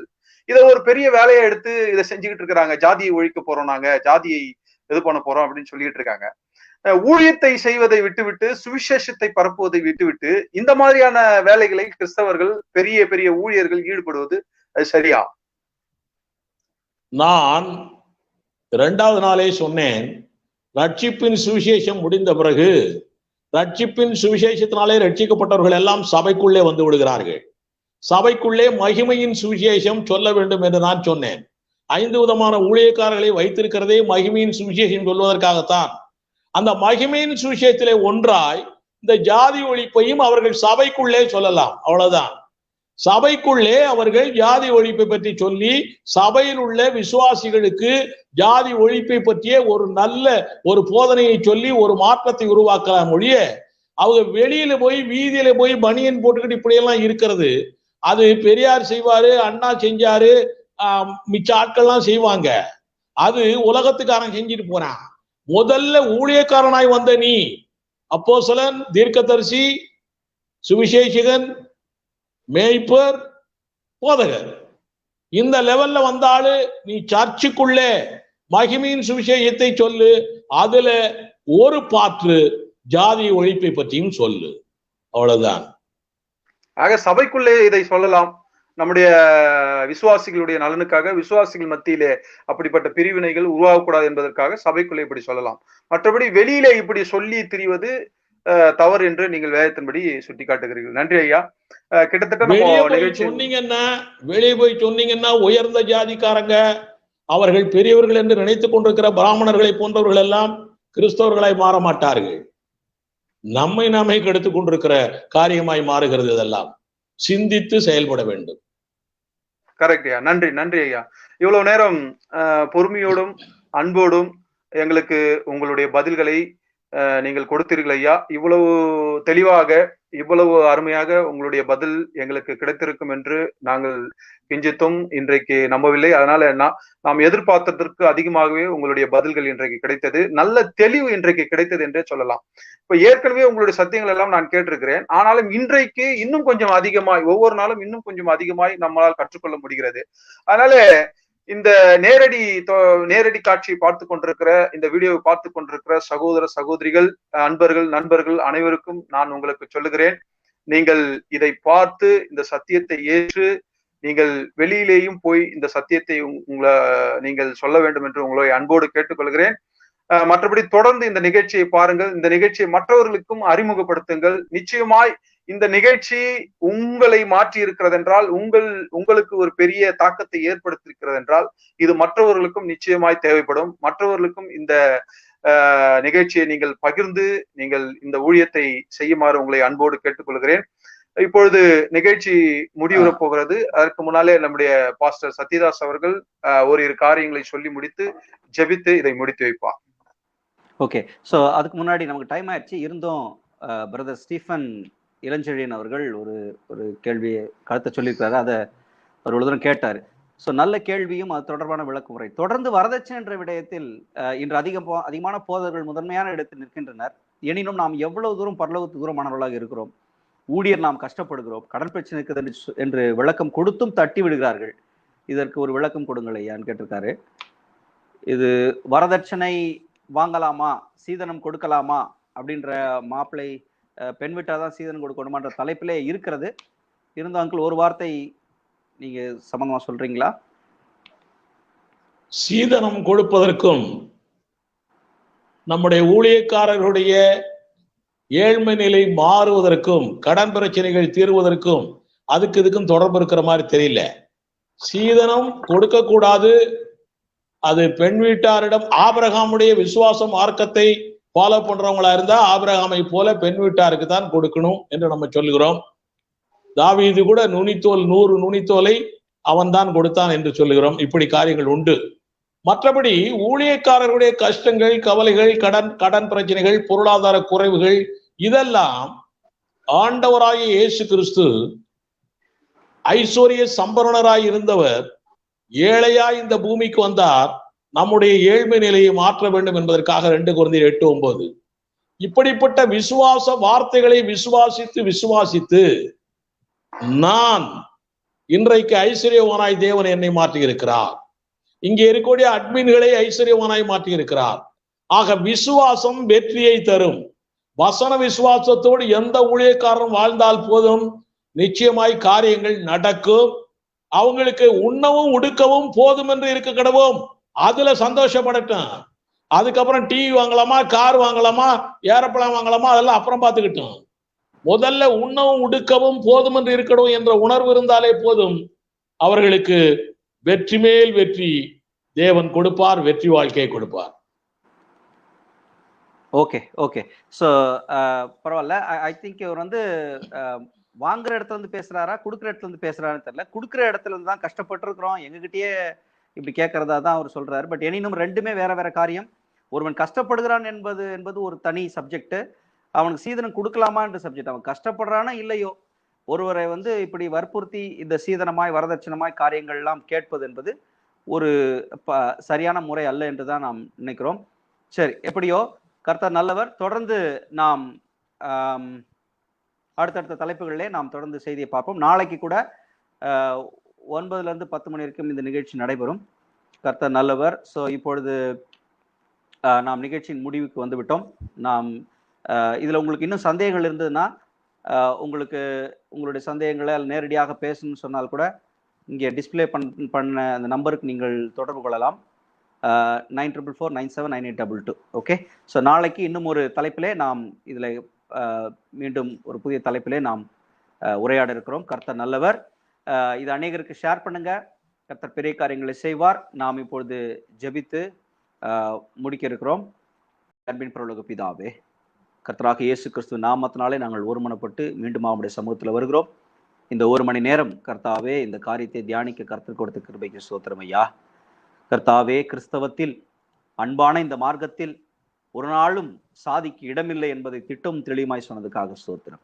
இதை ஒரு பெரிய வேலையை எடுத்து இதை செஞ்சுக்கிட்டு இருக்கிறாங்க. ஜாதியை ஒழிக்க போறோம், நாங்க ஜாதியை இது பண்ண போறோம் அப்படின்னு சொல்லிட்டு இருக்காங்க. ஊழியத்தை செய்வதை விட்டுவிட்டு, சுவிசேஷத்தை பரப்புவதை விட்டுவிட்டு இந்த மாதிரியான வேலைகளை கிறிஸ்தவர்கள், பெரிய பெரிய ஊழியர்கள் ஈடுபடுவது அது சரியா? நான் 2வது நாளே சொன்னேன், ரட்சிப்பின் சுவிசேஷம் முடிந்த பிறகு ரட்சிப்பின் சுவிசேஷத்தினாலே ரட்சிக்கப்பட்டவர்கள் எல்லாம் சபைக்குள்ளே வந்து விடுகிறார்கள். சபைக்குள்ளே மகிமையின் சுவிசேஷம் சொல்ல வேண்டும் என்று நான் சொன்னேன். 5 விதமான ஊழியக்காரர்களை வைத்திருக்கிறதே மகிமையின் சுவிசேஷம் சொல்வதற்காகத்தான். அந்த மகிமையின் சுவிசேஷத்திலே ஒன்றாய் இந்த ஜாதி ஒழிப்பையும் அவர்கள் சபைக்குள்ளே சொல்லலாம். அவ்வளவுதான். சபைக்குள்ளே அவர்கள் ஜாதி ஒழிப்பை பற்றி சொல்லி சபையில் உள்ள விசுவாசிகளுக்கு ஜாதி ஒழிப்பை பற்றிய ஒரு நல்ல ஒரு போதனையை சொல்லி ஒரு மாற்றத்தை உருவாக்கலாம் ஒழிய, அவங்க வெளியில போய் வீதியில போய் பனியன் போட்டுக்கிட்டு இப்படியெல்லாம் இருக்கிறது, அது பெரியார் செய்வாரு, அண்ணா செஞ்சாரு, மிச்ச ஆட்கள்லாம் செய்வாங்க. அது உலகத்துக்காரன் செஞ்சுட்டு போறான். முதல்ல ஊழியக்காரனாய் வந்த நீ, அப்போஸ்தலன், தீர்க்கதரிசி, சுவிசேஷகன், மேய்ப்பர், போதகர், இந்த லெவல்ல வந்தாலு நீ சர்ச்சுக்குள்ளே மகிமையின் சுவிசேஷத்தை சொல்லு. அதுல ஒரு பாற்று ஜாதி ஒழிப்பை பற்றியும் சொல்லு. அவ்வளவுதான். ஆக சபைக்குள்ளே இதை சொல்லலாம். நம்முடைய விசுவாசிகளுடைய நலனுக்காக, விசுவாசிகள் மத்தியிலே அப்படிப்பட்ட பிரிவினைகள் உருவாகக்கூடாது என்பதற்காக சபைக்குள்ளே இப்படி சொல்லலாம். மற்றபடி வெளியிலே இப்படி சொல்லி திரிவது தவறு என்று நீங்கள் வேதத்தின்படி சுட்டி காட்டுகிறீர்கள். நன்றி ஐயா. கிட்டத்தட்ட வெளியே போய் சொன்னீங்கன்னா உயர்ந்த ஜாதிக்காரங்க, அவர்கள் பெரியவர்கள் என்று நினைத்துக் கொண்டிருக்கிற பிராமணர்களை போன்றவர்கள் எல்லாம் கிறிஸ்தவர்களாய் மாற மாட்டார்கள். நம்மை கெடுத்துக் கொண்டிருக்கிற காரியமாய் மாறுகிறது. இதெல்லாம் சிந்தித்து செயல்பட வேண்டும். கரெக்ட் ஐயா. நன்றி, நன்றி ஐயா. இவ்வளவு நேரம் பொறுமையோடும் அன்போடும் எங்களுக்கு உங்களுடைய பதில்களை நீங்கள் கொடுத்தீர்கள் ஐயா. இவ்வளவு தெளிவாக, இவ்வளவு அருமையாக உங்களுடைய பதில் எங்களுக்கு கிடைத்திருக்கும் என்று நாங்கள் கிஞ்சித்தும் இன்றைக்கு நம்பவில்லை. அதனால நாம் எதிர்பார்த்ததற்கு அதிகமாகவே உங்களுடைய பதில்கள் இன்றைக்கு கிடைத்தது. நல்ல தெளிவு இன்றைக்கு கிடைத்தது என்றே சொல்லலாம். இப்ப ஏற்கனவே உங்களுடைய சத்தியங்கள் எல்லாம் நான் கேட்டிருக்கிறேன். ஆனாலும் இன்றைக்கு இன்னும் கொஞ்சம் அதிகமாய், ஒவ்வொரு நாளும் இன்னும் கொஞ்சம் அதிகமாய் நம்மளால் கற்றுக்கொள்ள முடிகிறது. அதனால இந்த நேரடி காட்சியை பார்த்து கொண்டிருக்கிற, இந்த வீடியோவை பார்த்து கொண்டிருக்கிற சகோதர சகோதரிகள், அன்பர்கள், நண்பர்கள் அனைவருக்கும் நான் உங்களுக்கு சொல்லுகிறேன், நீங்கள் இதை பார்த்து இந்த சத்தியத்தை ஏற்று நீங்கள் வெளியிலேயும் போய் இந்த சத்தியத்தை நீங்கள் சொல்ல வேண்டும் என்று உங்களை அன்போடு கேட்டுக்கொள்கிறேன். மற்றபடி தொடர்ந்து இந்த நிகழ்ச்சியை பாருங்கள். இந்த நிகழ்ச்சியை மற்றவர்களுக்கும் அறிமுகப்படுத்துங்கள். நிச்சயமாய் இந்த நிகழ்ச்சி உங்களை மாற்றி இருக்கிறது என்றால், உங்களுக்கு ஒரு பெரிய தாக்கத்தை ஏற்படுத்தியிருக்கிறது என்றால், இது மற்றவர்களுக்கும் நிச்சயமாய் தேவைப்படும். மற்றவர்களுக்கும் இந்த நிகழ்ச்சியை நீங்கள் பகிர்ந்து நீங்கள் இந்த ஊழியத்தை செய்யுமாறு உங்களை அன்போடு கேட்டுக்கொள்கிறேன். இப்பொழுது நிகழ்ச்சி முடிவுற போகிறது. அதற்கு முன்னாலே நம்முடைய பாஸ்டர் சத்யதாஸ் அவர்கள் ஓரிரு காரியங்களை சொல்லி முடித்து ஜெபித்து இதை முடித்து வைப்பார். ஓகே, ஸோ அதுக்கு முன்னாடி நமக்கு டைம் ஆயிடுச்சு. இருந்தும் பிரதர் ஸ்டீஃபன் இளஞ்செழியன் அவர்கள் ஒரு கேள்வி கருத்தை சொல்லியிருக்கிறாரு. அதை அவர் ஒரு தூரம் கேட்டார். ஸோ நல்ல கேள்வியும் அது தொடர்பான விளக்குமுறை. தொடர்ந்து வரதட்சணை என்ற விடயத்தில் இன்று அதிகமான போதகர்கள் முதன்மையான இடத்தில் நிற்கின்றனர். எனினும் நாம் எவ்வளவு தூரம் பரலோகத்துக்கு தூரமானவர்களாக இருக்கிறோம், ஊழியர் நாம் கஷ்டப்படுகிறோம், கடன் பிரச்சனை இருக்குது என்று விளக்கம் கொடுத்தும் தட்டி விடுகிறார்கள். இதற்கு ஒரு விளக்கம் கொடுங்கள் ஐயான்னு கேட்டிருக்காரு. இது வரதட்சணை வாங்கலாமா, சீதனம் கொடுக்கலாமா அப்படின்ற மாப்பிள்ளை பெண் விட்டாதான் சீதனம் கொடுக்கணுமான்ற தலைப்பிலே இருக்கிறது. இருந்த அங்கிள் ஒரு வார்த்தை நீங்க சம்பந்தமா சொல்றீங்களா? சீதனம் கொடுப்பதற்கும் நம்முடைய ஊழியக்காரர்களுடைய ஏழ்மை நிலை மாறுவதற்கும் கடன் பிரச்சனைகள் தீர்வதற்கும் இதுக்கும் தொடர்பு இருக்கிற மாதிரி தெரியல. சீதனம் கொடுக்க கூடாது, அது பெண் வீட்டாரிடம் ஆபிரகாமுடைய விசுவாச மார்க்கத்தை ஃபாலோ பண்றவங்களா இருந்தா ஆபிரகாமை போல பெண் வீட்டாருக்கு தான் கொடுக்கணும் என்று நம்ம சொல்லுகிறோம். தாவீது கூட 100 நுனித்தோலை அவன் தான் கொடுத்தான் என்று சொல்லுகிறோம். இப்படி காரியங்கள் உண்டு. மற்றபடி ஊழியக்காரர்களுடைய கஷ்டங்கள், கவலைகள், கடன் பிரச்சனைகள், பொருளாதார குறைவுகள் இதெல்லாம் ஆண்டவராகிய இயேசு கிறிஸ்து ஐஸ்வர்ய சம்பரணராய் இருந்தவர் ஏழையாய் இந்த பூமிக்கு வந்தார். நம்முடைய ஏழ்மை நிலையை மாற்ற வேண்டும் என்பதற்காக 2 கொரிந்தியர் 8:9. இப்படிப்பட்ட விசுவாச வார்த்தைகளை விசுவாசித்து நான் இன்றைக்கு ஐஸ்வர்யவானாய் தேவன் என்னை மாற்றி இருக்கிறார். இங்கே இருக்கக்கூடிய அட்மின்களை ஐஸ்வர்யவானாய் மாற்றி இருக்கிறார். ஆக விசுவாசம் வெற்றியை தரும். வசன விசுவாசத்தோடு எந்த ஊழியக்காரரும் வாழ்ந்தால் போதும், நிச்சயமாய் காரியங்கள் நடக்கும். அவங்களுக்கு உண்ணவும் உடுக்கவும் போதும் என்று இருக்க கடவும், அதுல சந்தோஷப்படட்டும். அதுக்கப்புறம் டிவி வாங்கலாமா, கார் வாங்கலாமா, ஏரோப்ளேன் வாங்கலாமா, அதெல்லாம் அப்புறம் பார்த்துக்கிட்டோம். முதல்ல உண்ணவும் உடுக்கவும் போதும் என்று இருக்கணும் என்ற உணர்வு இருந்தாலே போதும், அவர்களுக்கு வெற்றி மேல் வெற்றி தேவன் கொடுப்பார், வெற்றி வாழ்க்கையை கொடுப்பார். ஓகே ஓகே, ஸோ பரவாயில்ல. ஐ திங்க் இவர் வாங்குற இடத்துல இருந்து பேசுறாரா, கொடுக்குற இடத்துல இருந்து பேசுறாருன்னு தெரியல. கொடுக்குற இடத்துல இருந்து தான் கஷ்டப்பட்டு இருக்கிறோம், எங்ககிட்டயே இப்படி கேட்கறதா தான் அவர் சொல்றாரு. பட் எனினும் ரெண்டுமே வேற வேற காரியம். ஒருவன் கஷ்டப்படுகிறான் என்பது ஒரு தனி சப்ஜெக்ட். அவனுக்கு சீதனம் கொடுக்கலாமா என்ற சப்ஜெக்ட். அவன் கஷ்டப்படுறானா இல்லையோ, ஒருவரை இப்படி வற்புறுத்தி இந்த சீதனமாய் வரதட்சணமாய் காரியங்கள் எல்லாம் கேட்பது என்பது ஒரு சரியான முறை அல்ல என்றுதான் நாம் நினைக்கிறோம். சரி, எப்படியோ கர்த்தர் நல்லவர். தொடர்ந்து நாம் அடுத்தடுத்த தலைப்புகளிலே நாம் தொடர்ந்து செய்தியை பார்ப்போம். நாளைக்கு கூட 9 to 10 மணி வரைக்கும் இந்த நிகழ்ச்சி நடைபெறும். கர்த்தர் நல்லவர். ஸோ இப்பொழுது நாம் நிகழ்ச்சியின் முடிவுக்கு வந்துவிட்டோம். நாம் இதில் உங்களுக்கு இன்னும் சந்தேகங்கள் இருந்ததுன்னா, உங்களுடைய சந்தேகங்களை நேரடியாக பேசணும்னு சொன்னால் கூட இங்கே டிஸ்பிளே பண்ண அந்த நம்பருக்கு நீங்கள் தொடர்பு கொள்ளலாம். 9449799822. ஓகே, ஸோ நாளைக்கு இன்னும் ஒரு தலைப்பிலே நாம் இதில் மீண்டும் ஒரு புதிய தலைப்பிலே நாம் உரையாட இருக்கிறோம். கர்த்தர் நல்லவர். இது அநேகருக்கு ஷேர் பண்ணுங்க. கர்த்தர் பெரிய காரியங்களை செய்வார். நாம் இப்பொழுது ஜெபித்து முடிக்க இருக்கிறோம். அன்பின் பரலோக பிதாவே, கர்த்தராக இயேசு கிறிஸ்து நாமத்தினாலே நாங்கள் ஒருமனப்பட்டு மீண்டும் அவருடைய சமூகத்தில் வருகிறோம். இந்த 1 மணி நேரம் கர்த்தாவே இந்த காரியத்தை தியானிக்க கர்த்தர் கொடுத்த கிருபைக்கு ஸ்தோத்திரம் ஐயா. கர்த்தாவே, கிறிஸ்தவத்தில் அன்பான இந்த மார்க்கத்தில் ஒரு நாளும் சாதிக்கு இடமில்லை என்பதை திட்டம் தெளிவாய் சொன்னதுக்காக ஸ்தோத்திரம்.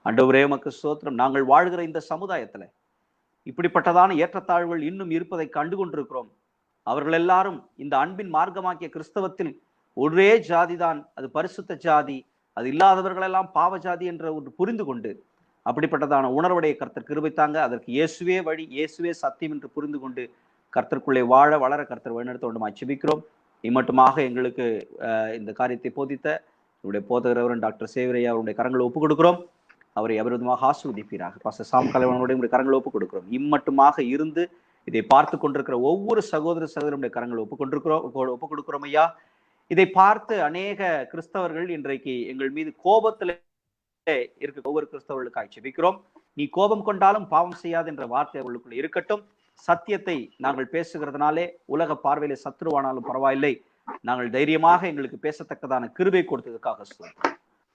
ஆண்டவரே உமக்கு ஸ்தோத்திரம். நாங்கள் வாழ்கிற இந்த சமுதாயத்துல இப்படிப்பட்டதான ஏற்றத்தாழ்வுகள் இன்னும் இருப்பதை கண்டு கொண்டிருக்கிறோம். அவர்கள் எல்லாரும் இந்த அன்பின் மார்க்கமாக்கிய கிறிஸ்தவத்தில் ஒரே ஜாதிதான், அது பரிசுத்த ஜாதி, அது இல்லாதவர்களெல்லாம் பாவ ஜாதி என்ற ஒன்று புரிந்து கொண்டு அப்படிப்பட்டதான உணர்வுடைய கர்த்தர் கிருபைத்தாங்க. அதற்கு இயேசுவே வழி, இயேசுவே சத்தியம் என்று புரிந்து கொண்டு கர்த்தருக்குள்ளே வாழ வளர கர்த்தர் வழிநடத்த வேண்டுமா ஜெபிக்கிறோம். இம்மட்டுமாக எங்களுக்கு இந்த காரியத்தை போதித்த என்னுடைய போதகர் டாக்டர் சேவரையா அவருடைய கரங்களை ஒப்புக் கொடுக்கிறோம். அவரை அபிரதமாக ஆசீர்வதிப்பீராக. பாஸ்டர் சாம் கலைவனுடைய கரங்களை ஒப்புக் கொடுக்கிறோம். இம்மட்டுமாக இருந்து இதை பார்த்து கொண்டிருக்கிற ஒவ்வொரு சகோதரருடைய கரங்களை ஒப்புக் கொடுக்கிறோம் ஐயா. இதை பார்த்து அநேக கிறிஸ்தவர்கள் இன்றைக்கு எங்கள் மீது கோபத்தில் இருக்க ஒவ்வொரு கிறிஸ்தவர்களுக்காக ஜெபிக்கிறோம். நீ கோபம் கொண்டாலும் பாவம் செய்யாது என்ற வார்த்தை அவர்களுக்குள்ள இருக்கட்டும். சத்தியத்தை நாங்கள் பேசுகிறதுனாலே உலக பார்வையில சத்ருவானாலும் பரவாயில்லை, நாங்கள் தைரியமாக எங்களுக்கு பேசத்தக்கதான கிருபை கொடுத்ததுக்காக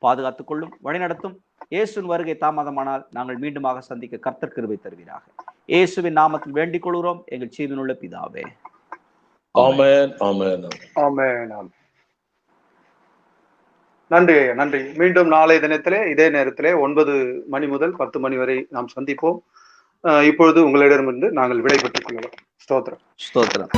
பாதுகாத்துக் கொள்ளும், வழிநடத்தும். இயேசுவின் வருகை தாமதமானால் நாங்கள் மீண்டுமாக சந்திக்க கர்த்தர் கிருபை தருவீராக. இயேசுவின் நாமத்தில் வேண்டிக் கொள்கிறோம் எங்கள் ஜீவனுள்ள பிதாவே. ஆமென், ஆமென், ஆமென். நன்றி, நன்றி. மீண்டும் நாளை தினத்திலே இதே நேரத்திலே 9 மணி முதல் 10 மணி வரை நாம் சந்திப்போம். இப்பொழுது உங்களிடமிருந்து நாங்கள் விடைபெற்றுக் கொள்கிறோம். ஸ்தோத்திரம். ஸ்தோத்திரம்.